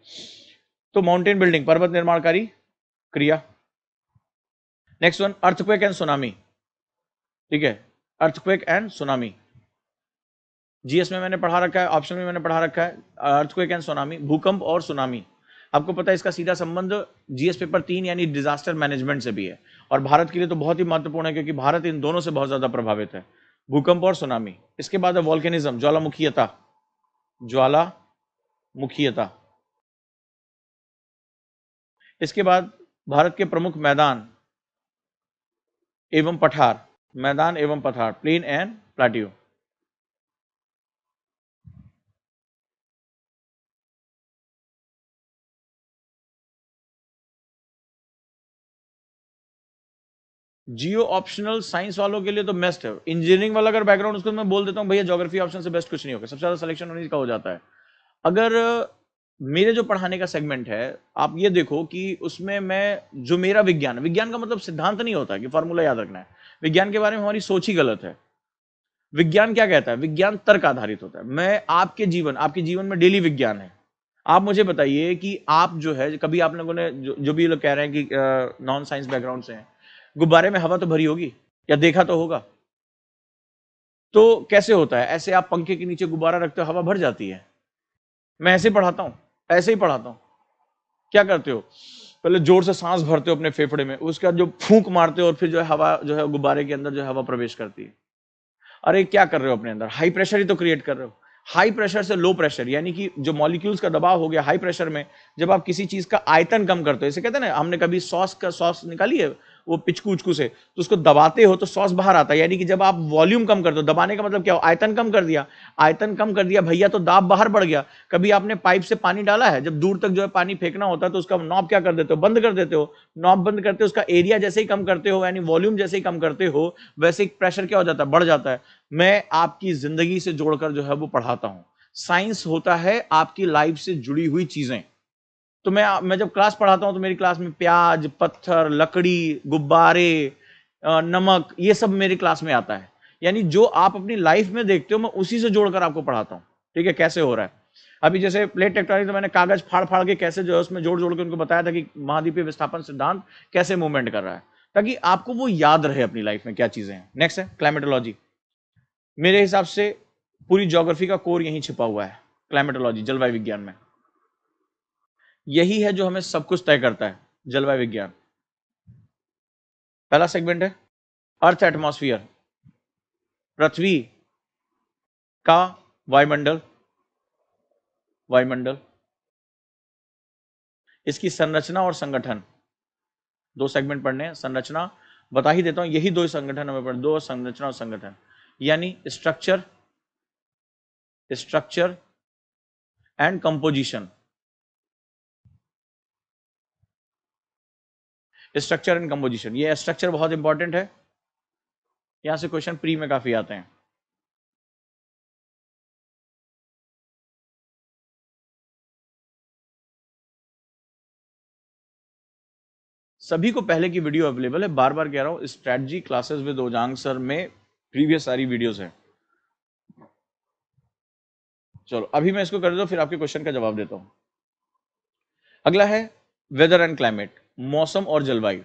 तो माउंटेन बिल्डिंग, पर्वत निर्माणकारी क्रिया। Next one, earthquake and tsunami, ठीक है, अर्थक्वेक एंड सुनामी, जीएस में मैंने पढ़ा रखा है, ऑप्शन में मैंने पढ़ा रखा है, अर्थक्वेक एंड सुनामी, भूकंप और सुनामी। आपको पता है इसका सीधा संबंध जीएस पेपर 3 यानी डिजास्टर मैनेजमेंट से भी है, और भारत के लिए तो बहुत ही महत्वपूर्ण है क्योंकि भारत इन दोनों से बहुत ज्यादा प्रभावित है, भूकंप और सुनामी। इसके बाद है वॉल्केनिज्म, ज्वालामुखीयता, ज्वालामुखीयता। इसके बाद भारत के प्रमुख मैदान एवं पठार, मैदान एवं पठार, plain and plateau. Geo optional science वालों के लिए तो बेस्ट है, इंजीनियरिंग वाला अगर बैकग्राउंड उसको मैं बोल देता हूँ भैया ज्योग्राफी ऑप्शन से बेस्ट कुछ नहीं होगा, सबसे ज्यादा सिलेक्शन उन्हीं का हो जाता है। अगर मेरे जो पढ़ाने का सेगमेंट है, आप ये देखो कि उसमें मैं जो मेरा विज्ञान, विज्ञान का मतलब सिद्धांत नहीं होता कि फॉर्मूला याद रखना है, विज्ञान के बारे में हमारी सोच ही गलत है। विज्ञान क्या कहता है, विज्ञान तर्क आधारित होता है। मैं आपके जीवन में डेली विज्ञान है। आप मुझे बताइए कि आप जो है, कभी आप लोगों ने जो भी लोग कह रहे हैं कि नॉन साइंस बैकग्राउंड से हैं, गुब्बारे में हवा तो भरी होगी या देखा तो होगा, तो कैसे होता है, ऐसे आप पंखे के नीचे गुब्बारा रखते हो, हवा भर जाती है। मैं ऐसे पढ़ाता हूं, ऐसे ही पढ़ाता हूं। क्या करते हो, पहले जोर से सांस भरते हो अपने फेफड़े में, उसके बाद जो फूंक मारते हो और फिर जो है हवा जो है गुब्बारे के अंदर जो है हवा प्रवेश करती है। अरे क्या कर रहे हो अपने अंदर, हाई प्रेशर ही तो क्रिएट कर रहे हो। हाई प्रेशर से लो प्रेशर, यानी कि जो मॉलिक्यूल्स का दबाव हो गया हाई प्रेशर में, जब आप किसी चीज का आयतन कम करते हो, इसे कहते हैं ना, हमने कभी सॉस निकाली है वो पिचकू उचकू से, तो उसको दबाते हो तो सॉस बाहर आता है, यानी कि जब आप वॉल्यूम कम कर दो, दबाने का मतलब क्या हो, आयतन कम कर दिया, आयतन कम कर दिया भैया तो दाब बाहर बढ़ गया। कभी आपने पाइप से पानी डाला है, जब दूर तक जो है पानी फेंकना होता है तो उसका नॉब क्या कर देते हो, बंद कर देते हो। नॉब बंद करते हो, उसका एरिया जैसे ही कम करते हो, यानी वॉल्यूम जैसे ही कम करते हो, वैसे ही प्रेशर क्या हो जाता है, बढ़ जाता है। मैं आपकी जिंदगी से जोड़कर जो है वो पढ़ाता हूं। साइंस होता है आपकी लाइफ से जुड़ी हुई चीजें। तो मैं जब क्लास पढ़ाता हूं तो मेरी क्लास में प्याज, पत्थर, लकड़ी, गुब्बारे, नमक, ये सब मेरी क्लास में आता है। यानी जो आप अपनी लाइफ में देखते हो मैं उसी से जोड़कर आपको पढ़ाता हूं, ठीक है, कैसे हो रहा है। अभी जैसे प्लेट टेक्टोनिक, तो मैंने कागज फाड़ फाड़ के कैसे जो है उसमें जोड़ जोड़ के उनको बताया था कि महाद्वीपीय विस्थापन सिद्धांत कैसे मूवमेंट कर रहा है, ताकि आपको वो याद रहे अपनी लाइफ में क्या चीजें हैं। नेक्स्ट है क्लाइमेटोलॉजी। मेरे हिसाब से पूरी ज्योग्राफी का कोर यहीं छिपा हुआ है, क्लाइमेटोलॉजी, जलवायु विज्ञान में। यही है जो हमें सब कुछ तय करता है, जलवायु विज्ञान। पहला सेगमेंट है अर्थ एटमॉस्फेयर, पृथ्वी का वायुमंडल, वायुमंडल, इसकी संरचना और संगठन, दो सेगमेंट पढ़ने हैं। संरचना बता ही देता हूं, यही दो संगठन हमें पढ़, दो संरचना और संगठन, यानी structure, structure and composition, structure and composition. ये स्ट्रक्चर बहुत इंपॉर्टेंट है, यहां से क्वेश्चन प्री में काफी आते हैं। सभी को पहले की वीडियो अवेलेबल है, बार बार कह रहा हूं, स्ट्रेटजी क्लासेस विद ओजांग सर में प्रीवियस सारी वीडियोस हैं। चलो अभी मैं इसको कर देता हूं, फिर आपके क्वेश्चन का जवाब देता हूं। अगला है वेदर एंड क्लाइमेट, मौसम और जलवायु,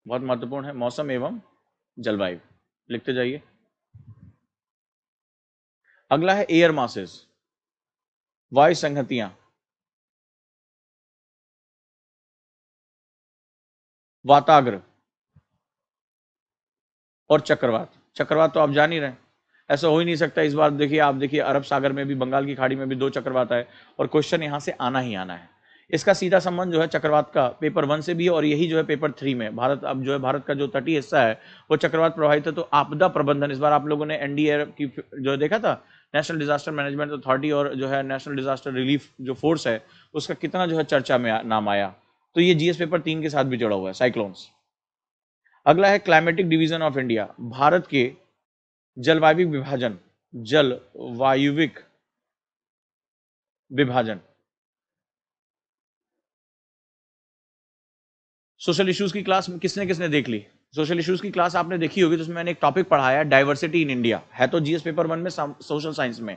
बहुत महत्वपूर्ण है, मौसम एवं जलवायु, लिखते जाइए। अगला है एयर मासेस, वायु संहतियां, वाताग्र और चक्रवात। चक्रवात तो आप जान ही रहे हैं, ऐसा हो ही नहीं सकता। इस बार देखिए, आप देखिए अरब सागर में भी, बंगाल की खाड़ी में भी दो चक्रवात आए, और क्वेश्चन यहां से आना ही आना है। इसका सीधा संबंध जो है चक्रवात का पेपर 1 से भी है, और यही जो है पेपर 3 में। भारत अब जो है, भारत का जो तटीय हिस्सा है वो चक्रवात प्रभावित है, तो आपदा प्रबंधन, इस बार आप लोगों ने एनडीआरएफ की जो देखा था, नेशनल डिजास्टर मैनेजमेंट अथॉरिटी, और जो है नेशनल डिजास्टर रिलीफ जो फोर्स है, उसका कितना जो है चर्चा में नाम आया। तो ये जीएस पेपर 3 के साथ भी जुड़ा हुआ है, साइक्लोन्स। अगला है climatic division of India, Bharat के जलवायु विभाजन, जल वायुविक विभाजन। सोशल इश्यूज की क्लास किसने किसने देख ली? सोशल इश्यूज की क्लास आपने देखी होगी, तो उसमें मैंने एक टॉपिक पढ़ाया, डाइवर्सिटी इन इंडिया, है तो जीएस पेपर 1 में, सोशल साइंस में।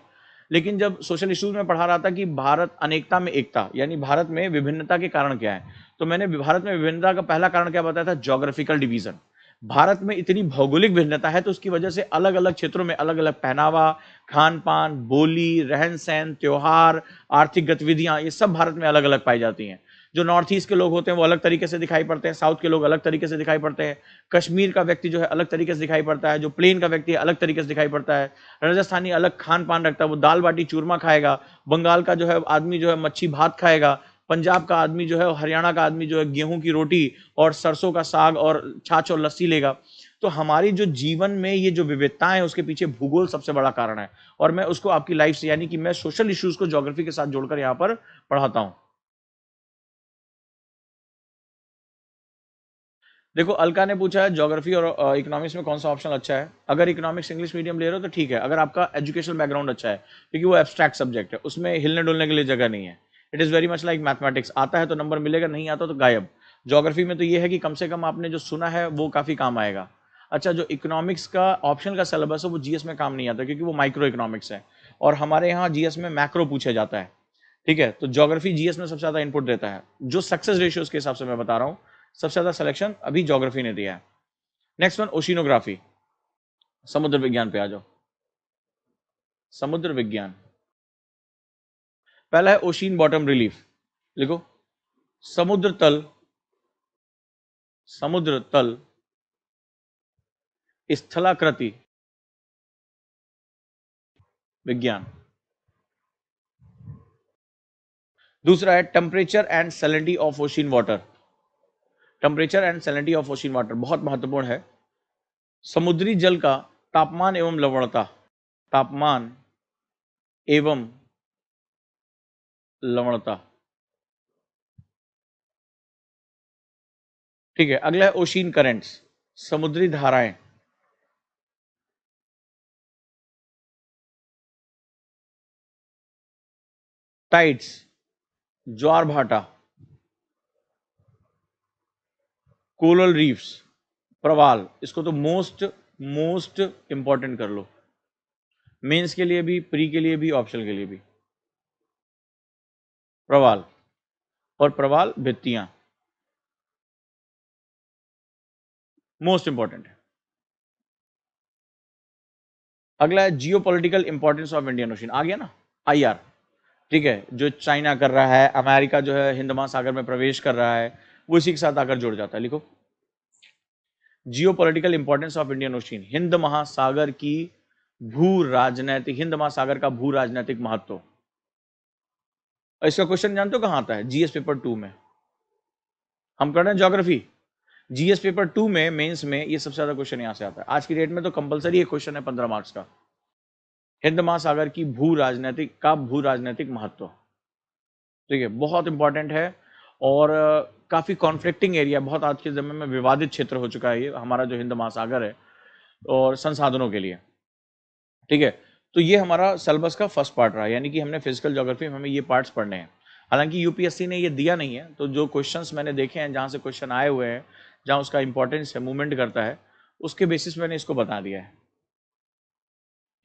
लेकिन जब सोशल इश्यूज में पढ़ा रहा था कि भारत अनेकता में एकता, यानी भारत में विभिन्नता के कारण क्या है, तो मैंने भारत में विभिन्नता का पहला कारण क्या बताया था? Geographical division. भारत में इतनी भौगोलिक भिन्नता है, तो उसकी वजह से अलग अलग क्षेत्रों में अलग अलग पहनावा, खान पान, बोली, रहन सहन, त्योहार, आर्थिक गतिविधियां, ये सब भारत में अलग अलग पाई जाती हैं। जो नॉर्थ ईस्ट के लोग होते हैं वो अलग तरीके से दिखाई पड़ते हैं, साउथ के लोग अलग तरीके से दिखाई पड़ते हैं, कश्मीर का व्यक्ति जो है अलग तरीके से दिखाई पड़ता है, जो प्लेन का व्यक्ति है अलग तरीके से दिखाई पड़ता है, राजस्थानी अलग खान पान रखता है, वो दाल बाटी चूरमा खाएगा, बंगाल का जो है आदमी जो है मच्छी भात खाएगा, पंजाब का आदमी जो है, हरियाणा का आदमी जो है गेहूं की रोटी और सरसों का साग और छाछ और लस्सी लेगा। तो हमारी जो जीवन में ये जो विविधताएं है, उसके पीछे भूगोल सबसे बड़ा कारण है, और मैं उसको आपकी लाइफ से, यानी कि मैं सोशल इश्यूज को ज्योग्राफी के साथ जोड़कर यहां पर पढ़ाता हूं। देखो, अलका ने पूछा है ज्योग्राफी और इकोनॉमिक्स में कौन सा ऑप्शन अच्छा है। अगर इकोनॉमिक्स इंग्लिश मीडियम ले रहे हो तो ठीक है, अगर आपका एजुकेशनल बैकग्राउंड अच्छा है, क्योंकि वो एब्स्ट्रैक्ट सब्जेक्ट है, उसमें हिलने डुलने के लिए जगह नहीं है। It is very much like mathematics, आता है तो नंबर मिलेगा, नहीं आता तो गायब। ज्योग्राफी में तो ये है कि कम से कम आपने जो सुना है वो काफ़ी काम आएगा। अच्छा, जो इकोनॉमिक्स का ऑप्शन का सिलेबस है वो जीएस में काम नहीं आता, क्योंकि वो माइक्रो इकोनॉमिक्स है, और हमारे यहाँ जीएस में मैक्रो पूछा जाता है। ठीक है, तो ज्योग्राफी जीएस में सबसे ज़्यादा इनपुट देता है, जो सक्सेस रेशियोज के हिसाब से मैं बता रहा हूँ, सबसे ज़्यादा सिलेक्शन अभी ज्योग्राफी ने दिया है। नेक्स्ट वन, ओशिनोग्राफी, समुद्र विज्ञान पे आ जाओ। समुद्र विज्ञान, पहला है ओशिन बॉटम रिलीफ, लिखो, समुद्र तल, समुद्र तल स्थलाकृति विज्ञान। दूसरा है temperature and salinity of ocean water, temperature and salinity of ocean water बहुत महत्वपूर्ण है। समुद्री जल का तापमान एवं लवणता, तापमान एवं लवणता। ठीक है, अगला है ओशिन करेंट्स, समुद्री धाराएं। टाइड्स, ज्वार भाटा। कोरल रीफ्स, प्रवाल, इसको तो मोस्ट मोस्ट इंपॉर्टेंट कर लो, मेंस के लिए भी, प्री के लिए भी, ऑप्शनल के लिए भी। प्रवाल, और प्रवाल भित्तियां मोस्ट इंपॉर्टेंट है। अगला है geopolitical importance of Indian Ocean, आ गया ना, IR, ठीक है, जो चाइना कर रहा है, अमेरिका जो है हिंद महासागर में प्रवेश कर रहा है, वो इसी के साथ आकर जुड़ जाता है। लिखो जियो political importance of Indian ocean, Hind महासागर की भू राजनैतिक, हिंद महासागर का भू राजनैतिक महत्व। इसका क्वेश्चन जानते हो कहां आता है? जीएस पेपर 2 में। हम कर रहे हैं ज्योग्राफी, जीएस पेपर 2 में मेंस में ये सबसे ज्यादा क्वेश्चन यहां से आता है। आज की डेट में तो कंपलसरी एक क्वेश्चन है 15 मार्क्स का, हिंद महासागर की भू राजनैतिक महत्व, ठीक है, बहुत इंपॉर्टेंट है। और काफी कॉन्फ्लिक्टिंग एरिया, बहुत आज के समय में विवादित क्षेत्र हो चुका है ये हमारा जो हिंद महासागर है, और संसाधनों के लिए, ठीक है। तो ये हमारा सिलेबस का फर्स्ट पार्ट रहा, यानी कि हमने फिजिकल ज्योग्राफी में हमें ये पार्ट्स पढ़ने हैं। हालांकि यूपीएससी ने ये दिया नहीं है, तो जो क्वेश्चंस मैंने देखे हैं जहां से क्वेश्चन आए हुए हैं, जहां उसका इंपॉर्टेंस है, मूवमेंट करता है, उसके बेसिस मैंने इसको बता दिया है।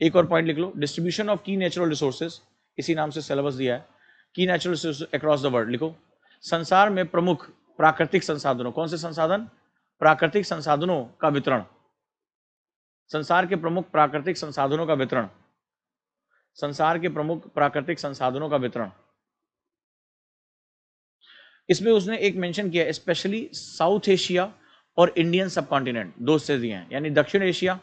एक और पॉइंट लिख लो, डिस्ट्रीब्यूशन ऑफ की नेचुरल रिसोर्सेज, इसी नाम से सिलेबस दिया है, की natural resources across the world. लिखो संसार में प्रमुख प्राकृतिक संसाधनों, कौन से संसाधन? प्राकृतिक संसाधनों का वितरण, संसार के प्रमुख प्राकृतिक संसाधनों का वितरण, संसार के प्रमुख प्राकृतिक संसाधनों का वितरण। इसमें उसने एक मेंशन किया स्पेशली साउथ एशिया और इंडियन सबकॉन्टिनेंट, दो से दिए हैं, यानी दक्षिण एशिया,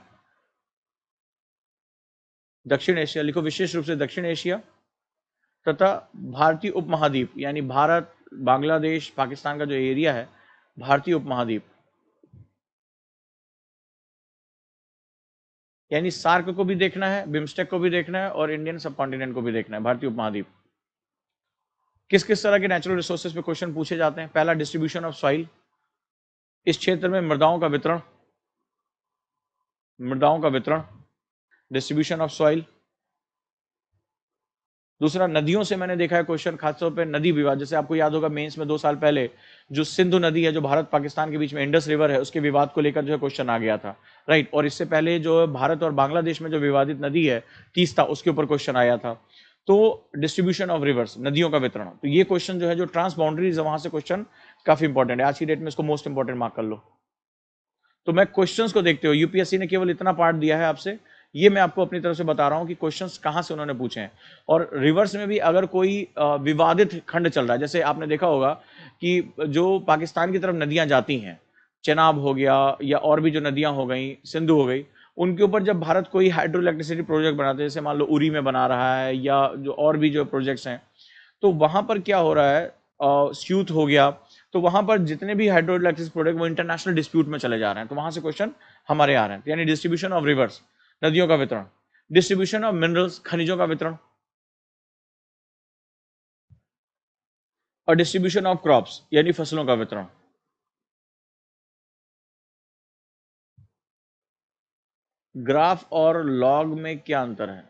दक्षिण एशिया लिखो, विशेष रूप से दक्षिण एशिया तथा भारतीय उपमहाद्वीप, यानी भारत, बांग्लादेश, पाकिस्तान का जो एरिया है, भारतीय उपमहाद्वीप, यानी सार्क को भी देखना है, बिम्स्टेक को भी देखना है, और इंडियन सबकॉन्टिनेंट को भी देखना है, भारतीय उपमहाद्वीप। किस किस तरह के नेचुरल रिसोर्सेज पे क्वेश्चन पूछे जाते हैं? पहला डिस्ट्रीब्यूशन ऑफ सॉइल, इस क्षेत्र में मृदाओं का वितरण, मृदाओं का वितरण, डिस्ट्रीब्यूशन ऑफ सॉइल। दूसरा नदियों से मैंने देखा है क्वेश्चन, खासतौर पे नदी विवाद, जैसे आपको याद होगा मेंस में 2 साल पहले जो सिंधु नदी है, जो भारत पाकिस्तान के बीच में इंडस रिवर है, उसके विवाद को लेकर जो है क्वेश्चन आ गया था, राइट। और इससे पहले जो भारत और बांग्लादेश में जो विवादित नदी है तीस्ता, उसके ऊपर क्वेश्चन आया था। तो डिस्ट्रीब्यूशन ऑफ रिवर्स, नदियों का वितरण, तो ये क्वेश्चन जो है, जो ट्रांस बाउंड्रीज है, वहां से क्वेश्चन काफी इंपॉर्टेंट है, आज की डेट में इसको मोस्ट इंपॉर्टेंट मार्क कर लो। तो मैं क्वेश्चंस को देखते हो, यूपीएससी ने केवल इतना पार्ट दिया है आपसे, ये मैं आपको अपनी तरफ से बता रहा हूं कि क्वेश्चंस कहां से उन्होंने पूछे हैं। और रिवर्स में भी अगर कोई विवादित खंड चल रहा है, जैसे आपने देखा होगा कि जो पाकिस्तान की तरफ नदियां जाती हैं, चेनाब हो गया या और भी जो नदियां हो गई, सिंधु हो गई, उनके ऊपर जब भारत कोई हाइड्रो इलेक्ट्रिसिटी प्रोजेक्ट बनाते हैं, जैसे मान लो उरी में बना रहा है या जो और भी जो प्रोजेक्ट्स हैं, तो वहां पर क्या हो रहा है, स्यूत हो गया, तो वहां पर जितने भी हाइड्रो इलेक्ट्रिक प्रोडक्ट वो इंटरनेशनल डिस्प्यूट में चले जा रहे हैं, तो वहां से क्वेश्चन हमारे आ रहे हैं। यानी डिस्ट्रीब्यूशन ऑफ रिवर्स, नदियों का वितरण, डिस्ट्रीब्यूशन ऑफ मिनरल्स, खनिजों का वितरण, और डिस्ट्रीब्यूशन ऑफ क्रॉप्स, यानी फसलों का वितरण। ग्राफ और लॉग में क्या अंतर है?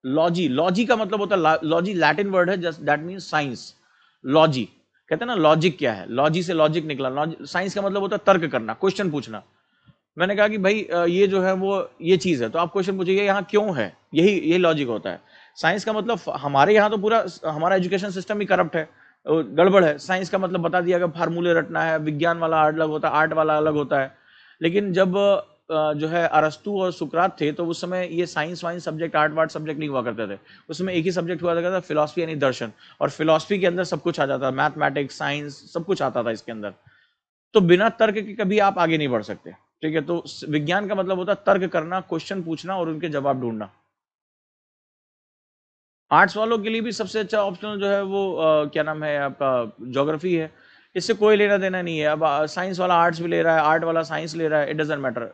लॉजी, लॉजी का मतलब होता है, लॉजी लैटिन वर्ड है, just that means science. Logy कहते हैं ना, लॉजिक क्या है, लॉजी से लॉजिक निकला, साइंस का मतलब होता है तर्क करना, क्वेश्चन पूछना। मैंने कहा कि भाई ये जो है वो ये चीज है, तो आप क्वेश्चन पूछिए यहाँ क्यों है, यही लॉजिक होता है। साइंस का मतलब, हमारे यहाँ तो पूरा हमारा एजुकेशन सिस्टम ही करप्ट है, गड़बड़ है। साइंस का मतलब बता दिया कि फार्मूले रटना है, विज्ञान वाला अलग होता है, आर्ट वाला अलग होता है। लेकिन जब जो है अरस्तु और सुकरात थे, तो उस समय ये साइंस वाइंस सब्जेक्ट, आर्ट वार्ट सब्जेक्ट नहीं हुआ करते थे। उस समय एक ही सब्जेक्ट हुआ करता था, फिलॉसफी यानी दर्शन, और फिलॉसफी के अंदर सब कुछ आ जाता था, मैथमेटिक्स, साइंस, सब कुछ आता था इसके अंदर। तो बिना तर्क के कभी आप आगे नहीं बढ़ सकते, ठीक है। तो विज्ञान का मतलब होता है तर्क करना, क्वेश्चन पूछना और उनके जवाब ढूंढना। आर्ट्स वालों के लिए भी सबसे अच्छा ऑप्शनल जो है वो क्या नाम है आपका, ज्योग्राफी है। इससे कोई लेना देना नहीं है। अब साइंस वाला आर्ट्स भी ले रहा है, आर्ट वाला साइंस ले रहा है, इट डजेंट मैटर।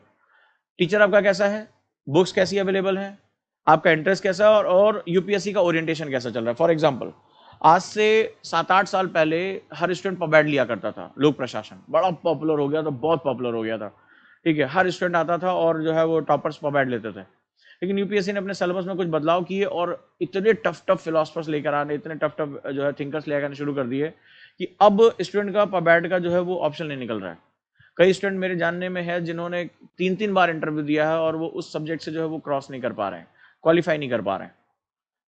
टीचर आपका कैसा है, बुक्स कैसी अवेलेबल है, आपका इंटरेस्ट कैसा है, और यूपीएससी का ओरिएंटेशन कैसा चल रहा है। फॉर एग्जाम्पल, आज से 7-8 साल पहले हर स्टूडेंट पबैड लिया करता था, लोक प्रशासन बड़ा पॉपुलर हो गया था, बहुत पॉपुलर हो गया था, ठीक है। हर स्टूडेंट आता था और जो है वो टॉपर्स पबैड लेते थे। लेकिन यूपीएससी ने अपने सिलेबस में कुछ बदलाव किए और इतने टफ टफ फिलोसफर्स लेकर आने, इतने टफ टफ जो है थिंकर्स लेकर आने शुरू कर दिए कि अब स्टूडेंट का पबैड का जो है वो ऑप्शन नहीं निकल रहा है। कई स्टूडेंट मेरे जानने में है जिन्होंने 3-3 बार इंटरव्यू दिया है और वो उस सब्जेक्ट से जो है वो क्रॉस नहीं कर पा रहे हैं, क्वालिफाई नहीं कर पा रहे हैं।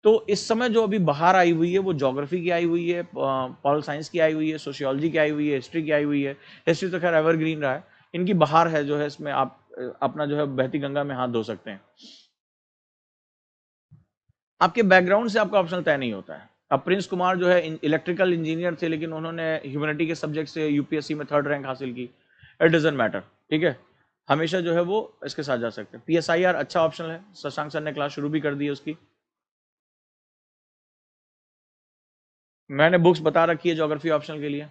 तो इस समय जो अभी बाहर आई हुई है वो ज्योग्राफी की आई हुई है, पॉल साइंस की आई हुई है, सोशियोलॉजी की आई हुई है, हिस्ट्री की आई हुई है। हिस्ट्री तो खैर एवरग्रीन रहा है, इनकी बाहर है जो है, इसमें आप अपना जो है बहती गंगा में हाथ धो सकते हैं। आपके बैकग्राउंड से आपका ऑप्शनल तय नहीं होता है। अब प्रिंस कुमार जो है इलेक्ट्रिकल इंजीनियर थे, लेकिन उन्होंने ह्यूमैनिटी के सब्जेक्ट से यूपीएससी में 3rd रैंक हासिल की। इट डजंट मैटर, ठीक है। हमेशा जो है वो इसके साथ जा सकते हैं। पीएसआईआर अच्छा ऑप्शन है, शशांक सर ने क्लास शुरू भी कर दी है उसकी। मैंने बुक्स बता रखी है ज्योग्राफी ऑप्शनल के लिए।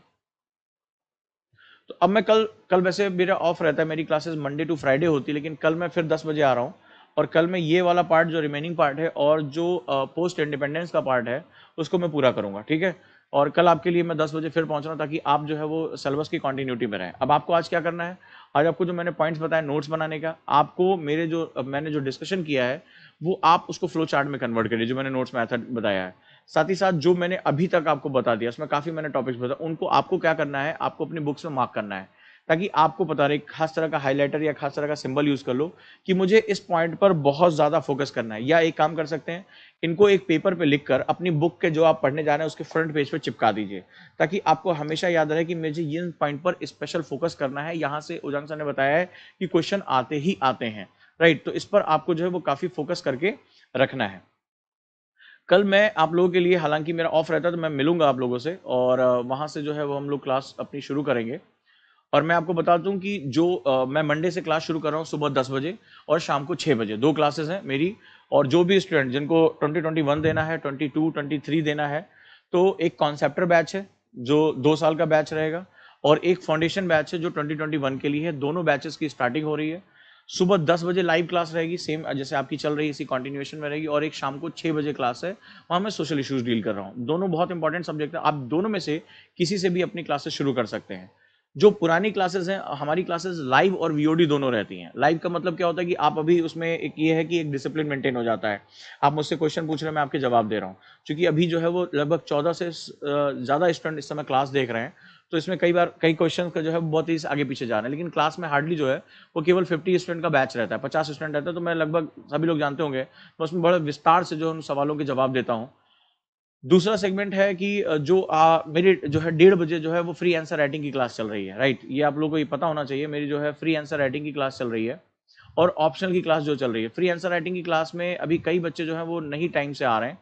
तो अब मैं कल कल वैसे मेरा ऑफ रहता है, मेरी क्लासेस मंडे टू फ्राइडे होती है, लेकिन कल मैं फिर 10 बजे आ रहा हूँ। और कल मैं ये वाला पार्ट जो रिमेनिंग पार्ट है और जो पोस्ट इंडिपेंडेंस का पार्ट है उसको मैं पूरा करूंगा, ठीक है। और कल आपके लिए मैं 10 बजे फिर पहुंच रहा हूँ, ताकि आप जो है वो सिलेबस की कंटिन्यूटी में रहें। अब आपको आज क्या करना है, आज आपको जो मैंने पॉइंट्स बताए नोट्स बनाने का, आपको मैंने जो डिस्कशन किया है वो आप उसको फ्लो चार्ट में कन्वर्ट करिए, जो मैंने नोट्स मेथड बताया है। साथ ही साथ जो मैंने अभी तक आपको बता दिया, उसमें काफी मैंने टॉपिक्स बताया, उनको आपको क्या करना है, आपको अपनी बुक्स में मार्क करना है, ताकि आपको पता रहे। खास तरह का हाइलाइटर या खास तरह का सिंबल यूज कर लो कि मुझे इस पॉइंट पर बहुत ज्यादा फोकस करना है। या एक काम कर सकते हैं, इनको एक पेपर पे लिखकर अपनी बुक के जो आप पढ़ने जा रहे हैं उसके फ्रंट पेज पे चिपका दीजिए, ताकि आपको हमेशा याद रहे कि मुझे इन पॉइंट पर स्पेशल फोकस करना है। यहाँ से उजांग सर ने बताया है कि क्वेश्चन आते ही आते हैं, राइट। तो इस पर आपको जो है वो काफी फोकस करके रखना है। कल मैं आप लोगों के लिए, हालांकि मेरा ऑफ रहता है, तो मैं मिलूंगा आप लोगों से, और वहां से जो है वो हम लोग क्लास अपनी शुरू करेंगे। और मैं आपको बता दूं कि जो मैं मंडे से क्लास शुरू कर रहा हूँ सुबह 10 बजे और शाम को 6 बजे, 2 क्लासेस हैं मेरी। और जो भी स्टूडेंट जिनको 2021 देना है, 22 23 देना है, तो एक कॉन्सेप्टर बैच है जो 2 साल का बैच रहेगा, और एक फाउंडेशन बैच है जो 2021 के लिए है। दोनों बैचेस की स्टार्टिंग हो रही है। सुबह 10 बजे लाइव क्लास रहेगी, सेम जैसे आपकी चल रही है इसी कंटिन्यूएशन में रहेगी। और एक शाम को 6 बजे क्लास है, वहाँ मैं सोशल इश्यूज डील कर रहा हूँ। दोनों बहुत इंपॉर्टेंट सब्जेक्ट है, आप दोनों में से किसी से भी अपनी क्लासेस शुरू कर सकते हैं। जो पुरानी क्लासेस हैं, हमारी क्लासेस लाइव और वीओडी दोनों रहती हैं। लाइव का मतलब क्या होता है कि आप अभी उसमें एक ये है कि एक डिसिप्लिन मेंटेन हो जाता है। आप मुझसे क्वेश्चन पूछ रहे हैं, मैं आपके जवाब दे रहा हूँ। क्योंकि अभी जो है वो लगभग 14 से ज़्यादा स्टूडेंट इस समय क्लास देख रहे हैं, तो इसमें कई बार कई क्वेश्चन का जो है बहुत ही आगे पीछे जा रहे हैं। लेकिन क्लास में हार्डली जो है वो केवल 50 स्टूडेंट का बैच रहता है, 50 स्टूडेंट रहता है, तो मैं लगभग सभी लोग जानते होंगे, मैं उसमें बड़े विस्तार से जो उन सवालों के जवाब देता हूँ। दूसरा सेगमेंट है कि जो मेरी जो है 1:30 बजे जो है वो फ्री आंसर राइटिंग की क्लास चल रही है, राइट। ये आप लोगों को ये पता होना चाहिए, मेरी जो है फ्री आंसर राइटिंग की क्लास चल रही है। और ऑप्शनल की क्लास जो चल रही है, फ्री आंसर राइटिंग की क्लास में अभी कई बच्चे जो हैं वो नहीं टाइम से आ रहे हैं।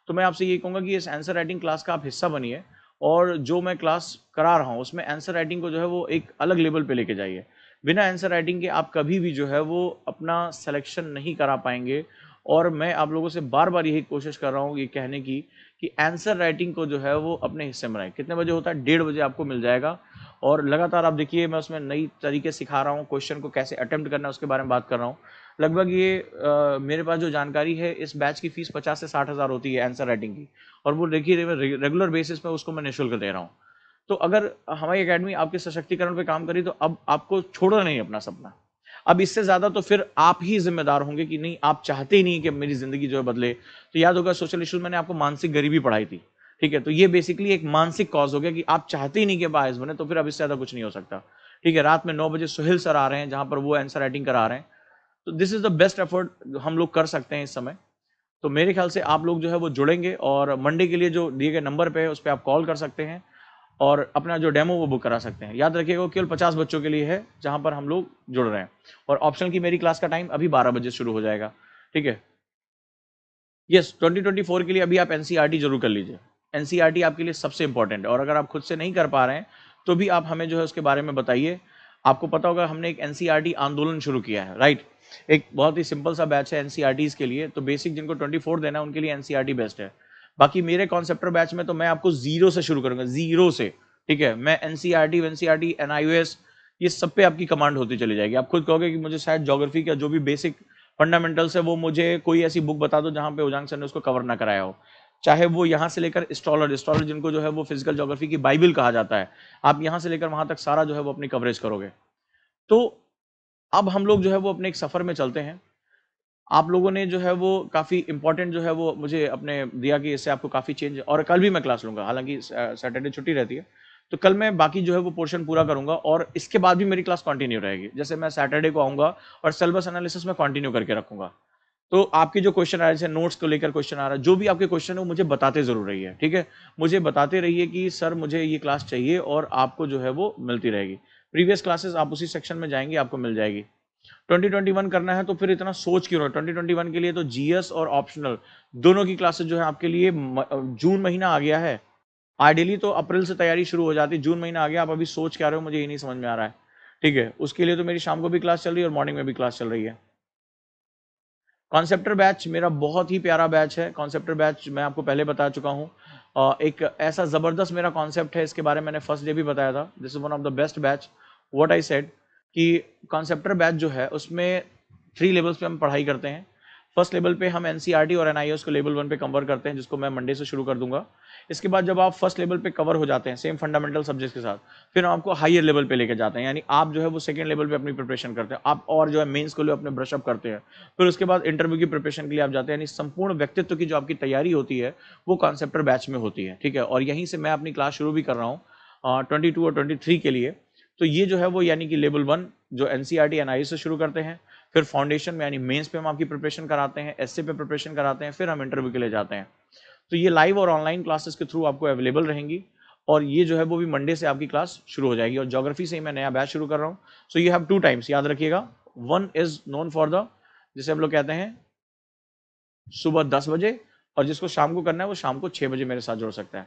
तो मैं आपसे ये कहूँगा कि इस आंसर राइटिंग क्लास का आप हिस्सा बनिए, और जो मैं क्लास करा रहा हूँ उसमें आंसर राइटिंग को जो है वो एक अलग लेवल पे लेके जाइए। बिना आंसर राइटिंग के आप कभी भी जो है वो अपना सिलेक्शन नहीं करा पाएंगे। और मैं आप लोगों से बार बार यही कोशिश कर रहा हूँ ये कहने की कि आंसर राइटिंग को जो है वो अपने हिस्से में रखें। कितने बजे होता है, 1:30 बजे आपको मिल जाएगा। और लगातार आप देखिए, मैं उसमें नई तरीके सिखा रहा हूँ, क्वेश्चन को कैसे अटेम्प्ट करना है उसके बारे में बात कर रहा हूँ। लगभग ये मेरे पास जो जानकारी है, इस बैच की फीस 50 से 60 हज़ार होती है आंसर राइटिंग की, और वो देखिए रेगुलर बेसिस पे उसको मैं निःशुल्क दे रहा हूँ। तो अगर हमारी एकेडमी आपके सशक्तिकरण पे काम करी, तो अब आपको छोड़ना नहीं अपना सपना। अब इससे ज्यादा तो फिर आप ही जिम्मेदार होंगे कि नहीं, आप चाहते ही नहीं कि मेरी जिंदगी जो है बदले। तो याद होगा सोशल इश्यूज मैंने आपको मानसिक गरीबी पढ़ाई थी, ठीक है। तो ये बेसिकली एक मानसिक कॉज हो गया कि आप चाहते ही नहीं कि बायस बने, तो फिर अब इससे ज्यादा कुछ नहीं हो सकता, ठीक है। रात में 9 बजे सुहेल सर आ रहे हैं, जहां पर वो आंसर राइटिंग करा रहे हैं। तो this is the best effort हम लोग कर सकते हैं इस समय। तो मेरे ख्याल से आप लोग जो है वो जुड़ेंगे, और मंडे के लिए जो दिए गए नंबर पे है उस पर आप कॉल कर सकते हैं, और अपना जो डेमो वो बुक करा सकते हैं। याद रखिएगा वो केवल 50 बच्चों के लिए है, जहां पर हम लोग जुड़ रहे हैं। और ऑप्शनल की मेरी क्लास का टाइम अभी 12 बजे शुरू हो जाएगा, ठीक है। यस, 2024 के लिए अभी आप एनसीईआरटी जरूर कर लीजिए। एनसीईआरटी आपके लिए सबसे इंपॉर्टेंट है, और अगर आप खुद से नहीं कर पा रहे हैं तो भी आप हमें जो है उसके बारे में बताइए। आपको पता होगा हमने एक एनसीईआरटी आंदोलन शुरू किया है, राइट। एक बहुत ही सिंपल सा बैच है एनसीईआरटीज के लिए, तो बेसिक जिनको 24 देना है उनके लिए एनसीईआरटी बेस्ट है। बाकी मेरे कॉन्सेप्टर बैच में तो मैं आपको जीरो से शुरू करूंगा, जीरो से, ठीक है। मैं एनसीईआरटी एनआईओएस ये सब पे आपकी कमांड होती चली जाएगी। आप खुद कहोगे कि मुझे शायद ज्योग्राफी का जो भी बेसिक फंडामेंटल्स है वो मुझे कोई ऐसी बुक बता दो जहां पे उजांग सर ने उसको कवर ना कराया हो। चाहे वो यहाँ से लेकर स्टॉलर जिनको जो है वो फिजिकल ज्योग्राफी की बाइबल कहा जाता है, आप यहाँ से लेकर वहां तक सारा जो है वो अपनी कवरेज करोगे। तो अब हम लोग जो है वो अपने एक सफर में चलते हैं। आप लोगों ने जो है वो काफी इंपॉर्टेंट जो है वो मुझे अपने दिया कि इससे आपको काफी चेंज। और कल भी मैं क्लास लूंगा, हालांकि सैटरडे छुट्टी रहती है, तो कल मैं बाकी जो है वो पोर्शन पूरा करूंगा, और इसके बाद भी मेरी क्लास कंटिन्यू रहेगी। जैसे मैं सैटरडे को आऊंगा और सिलेबस एनालिसिस में कंटिन्यू करके रखूंगा। तो आपके जो क्वेश्चन आ रहे हैं, जैसे नोट्स को लेकर क्वेश्चन आ रहा है, जो भी आपके क्वेश्चन है वो मुझे बताते जरूर रहिए, ठीक है। मुझे बताते रहिए कि सर मुझे ये क्लास चाहिए, और आपको जो है वो मिलती रहेगी। प्रीवियस क्लासेस आप उसी सेक्शन में जाएंगे, आपको मिल जाएगी। 2021 करना है तो फिर इतना सोच क्यों रहे हो? 2021 के लिए तो जीएस और ऑप्शनल दोनों की क्लासेस जो है आपके लिए जून महीना आ गया है। आइडियली तो अप्रैल से तैयारी शुरू हो जाती, जून महीना आ गया, आप अभी सोच क्या रहे हो मुझे ये नहीं समझ में आ रहा है। ठीक है, उसके लिए तो मेरी शाम को भी क्लास चल रही है और मॉर्निंग में भी क्लास चल रही है। कॉन्सेप्टर बैच मेरा बहुत ही प्यारा बैच है। कॉन्सेप्टर बैच मैं आपको पहले बता चुका हूँ। एक ऐसा ज़बरदस्त मेरा कॉन्सेप्ट है, इसके बारे में मैंने फर्स्ट डे भी बताया था। This is one of the best batch. What I said कि कॉन्सेप्टर बैच जो है उसमें 3 लेवल्स पे हम पढ़ाई करते हैं। फर्स्ट लेवल पे हम एनसीईआरटी और एनआईओएस को लेवल 1 पे कवर करते हैं, जिसको मैं मंडे से शुरू कर दूंगा। इसके बाद जब आप फर्स्ट लेवल पे कवर हो जाते हैं सेम फंडामेंटल सब्जेक्ट्स के साथ, फिर हम आपको हायर लेवल पे लेके जाते हैं, यानी आप जो है वो सेकंड लेवल पे अपनी प्रिपरेशन करते हैं आप, और जो है मेंस को लिए अपने ब्रशअप करते हैं। फिर उसके बाद इंटरव्यू की प्रिपरेशन के लिए आप जाते हैं, यानी संपूर्ण व्यक्तित्व की जो आपकी तैयारी होती है वो कॉन्सेप्टर बैच में होती है। ठीक है, और यहीं से मैं अपनी क्लास शुरू भी कर रहा हूँ 22 और 23 के लिए। तो ये जो है वो यानी कि लेवल 1 जो एनसीईआरटी एनआईओ से शुरू करते हैं, फिर फाउंडेशन में यानी मेंस पे हम आपकी प्रिपरेशन कराते हैं, एसए पे प्रिपरेशन कराते हैं, फिर हम इंटरव्यू के लिए जाते हैं। तो ये लाइव और ऑनलाइन क्लासेस के थ्रू आपको अवेलेबल रहेंगी, और ये जो है वो भी मंडे से आपकी क्लास शुरू हो जाएगी। और ज्योग्राफी से ही मैं नया बैच शुरू कर रहा हूँ। सो यू हैव 2 टाइम्स, याद रखिएगा। One is known for the, जिसे हम लोग कहते हैं सुबह 10 बजे, और जिसको शाम को करना है वो शाम को 6 बजे मेरे साथ जुड़ सकता है।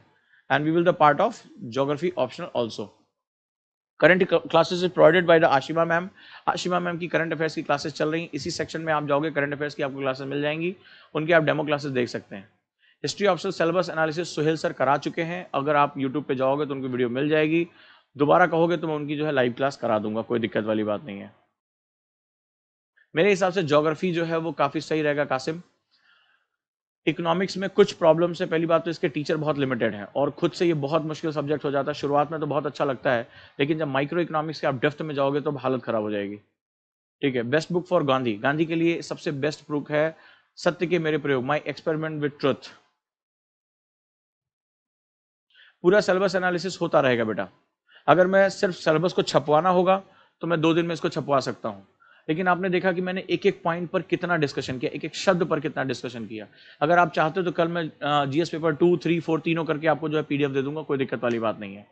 And we will the part of geography optional also. Current classes is provided by the Ashima ma'am. Ashima ma'am की करंट अफेयर्स की क्लासेस चल रही हैं। इसी सेक्शन में आप जाओगे, करंट अफेयर्स की आपको क्लासेस मिल जाएंगी, उनकी आप डेमो क्लासेस देख सकते हैं। History optional syllabus analysis Suhail sir करा चुके हैं, अगर आप यूट्यूब पे जाओगे तो उनकी वीडियो मिल जाएगी। दोबारा कहोगे तो मैं उनकी जो है लाइव क्लास करा दूंगा, कोई दिक्कत वाली बात नहीं है। मेरे हिसाब से ज्योग्राफी जो है वो काफ़ी सही रहेगा कासिम। इकोनॉमिक्स में कुछ प्रॉब्लम है। पहली बात तो इसके टीचर बहुत लिमिटेड हैं, और खुद से ये बहुत मुश्किल सब्जेक्ट हो जाता है। शुरुआत में तो बहुत अच्छा लगता है, लेकिन जब माइक्रो इकोनॉमिक्स के आप डेप्थ में जाओगे तो हालत खराब हो जाएगी। ठीक है, best book for Gandhi, Gandhi के लिए सबसे बेस्ट बुक है सत्य के मेरे प्रयोग, माई एक्सपेरिमेंट विद ट्रुथ। पूरा सिलेबस एनालिसिस होता रहेगा बेटा। अगर मैं सिर्फ सिलेबस को छपवाना होगा तो मैं 2 दिन में इसको छपवा सकता हूँ, लेकिन आपने देखा कि मैंने एक एक पॉइंट पर कितना डिस्कशन किया, एक एक शब्द पर कितना डिस्कशन किया। अगर आप चाहते हो तो कल मैं जीएस पेपर 2, 3, 4 तीनों करके आपको जो है पीडीएफ दे दूंगा, कोई दिक्कत वाली बात नहीं है।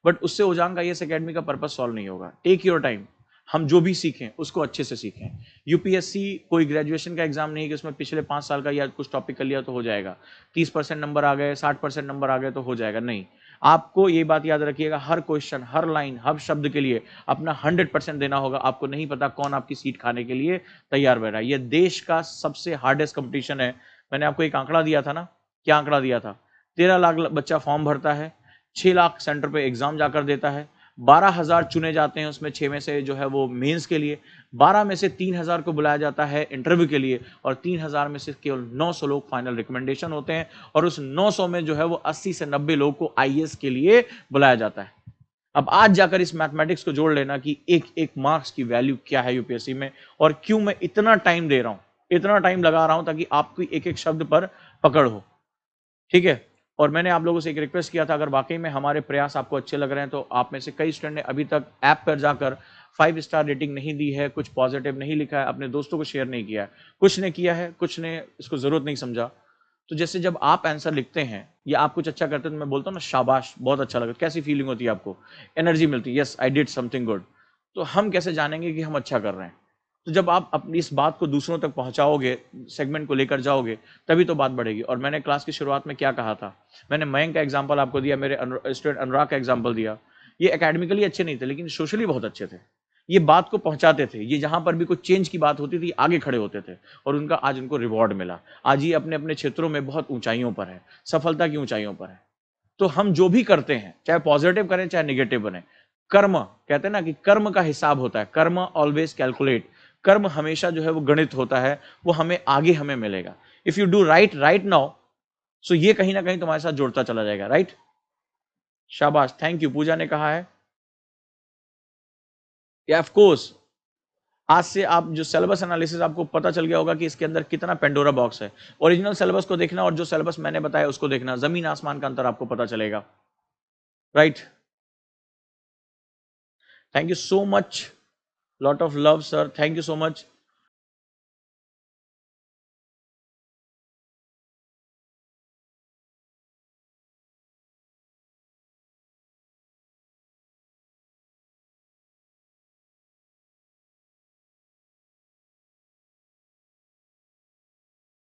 बट उससे उजांग आईएएस एकेडमी का पर्पस सॉल्व नहीं होगा। टेक योर टाइम, हम जो भी सीखें उसको अच्छे से सीखें। यूपीएससी कोई ग्रेजुएशन का एग्जाम नहीं है कि उसमें पिछले 5 साल का या कुछ टॉपिक कर लिया तो हो जाएगा, 30% नंबर आ गए, 60% नंबर आ गए तो हो जाएगा, नहीं। आपको ये बात याद रखिएगा, हर क्वेश्चन, हर लाइन, हर शब्द के लिए अपना 100% देना होगा। आपको नहीं पता कौन आपकी सीट खाने के लिए तैयार बैठा है। ये देश का सबसे हार्डेस्ट कंपटीशन है। मैंने आपको एक आंकड़ा दिया था ना, क्या आंकड़ा दिया था? 13 लाख बच्चा फॉर्म भरता है, 6 लाख सेंटर पे एग्जाम जाकर देता है, 12,000 चुने जाते हैं, उसमें 6 में से जो है वो मेंस के लिए, 12 में से 3,000 को बुलाया जाता है इंटरव्यू के लिए, और 3,000 में से केवल 900 लोग फाइनल रिकमेंडेशन होते हैं, और उस 900 में जो है वो 80 से 90 लोग को आईएएस के लिए बुलाया जाता है। अब आज जाकर इस मैथमेटिक्स को जोड़ लेना कि एक एक मार्क्स की वैल्यू क्या है यूपीएससी में, और क्यों मैं इतना टाइम दे रहा हूं, इतना टाइम लगा रहा हूं, ताकि आपको एक एक शब्द पर पकड़ हो। ठीक है, और मैंने आप लोगों से एक रिक्वेस्ट किया था, अगर वाकई में हमारे प्रयास आपको अच्छे लग रहे हैं तो आप में से कई स्टूडेंट ने अभी तक ऐप पर जाकर 5 स्टार रेटिंग नहीं दी है, कुछ पॉजिटिव नहीं लिखा है, अपने दोस्तों को शेयर नहीं किया है। कुछ ने किया है, कुछ ने इसको जरूरत नहीं समझा। तो जैसे जब आप आंसर लिखते हैं या आप कुछ अच्छा करते हैं तो मैं बोलता हूँ ना, शाबाश, बहुत अच्छा लगा। कैसी फीलिंग होती है आपको? एनर्जी मिलती है, yes I did something good. तो हम कैसे जानेंगे कि हम अच्छा कर रहे हैं? तो जब आप अपनी इस बात को दूसरों तक पहुंचाओगे, सेगमेंट को लेकर जाओगे, तभी तो बात बढ़ेगी। और मैंने क्लास की शुरुआत में क्या कहा था? मैंने मयंक का एग्जांपल आपको दिया, मेरे स्टूडेंट अनुराग का एग्जांपल दिया। ये एकेडमिकली अच्छे नहीं थे, लेकिन सोशली बहुत अच्छे थे। ये बात को पहुंचाते थे, ये जहां पर भी कोई चेंज की बात होती थी आगे खड़े होते थे, और उनका आज उनको रिवॉर्ड मिला। आज ये अपने अपने क्षेत्रों में बहुत ऊंचाइयों पर है, सफलता की ऊंचाइयों पर है। तो हम जो भी करते हैं, चाहे पॉजिटिव करें चाहे निगेटिव बने, कर्म कहते हैं ना कि कर्म का हिसाब होता है, कर्म ऑलवेज कैलकुलेट। कर्म हमेशा जो है वो गणित होता है, वो हमें आगे हमें मिलेगा। If you do right now, so ये कहीं ना कहीं तुम्हारे साथ जुड़ता चला जाएगा, राइट? शाबाश, थैंक यू, पूजा ने कहा है। या ऑफ कोर्स, आज से आप जो सिलेबस एनालिसिस, आपको पता चल गया होगा कि इसके अंदर कितना पेंडोरा बॉक्स है। ओरिजिनल सिलेबस को देखना और जो सिलेबस मैंने बताया उसको देखना, जमीन आसमान का अंतर आपको पता चलेगा, right? Thank you so much, lot of love sir, thank you so much.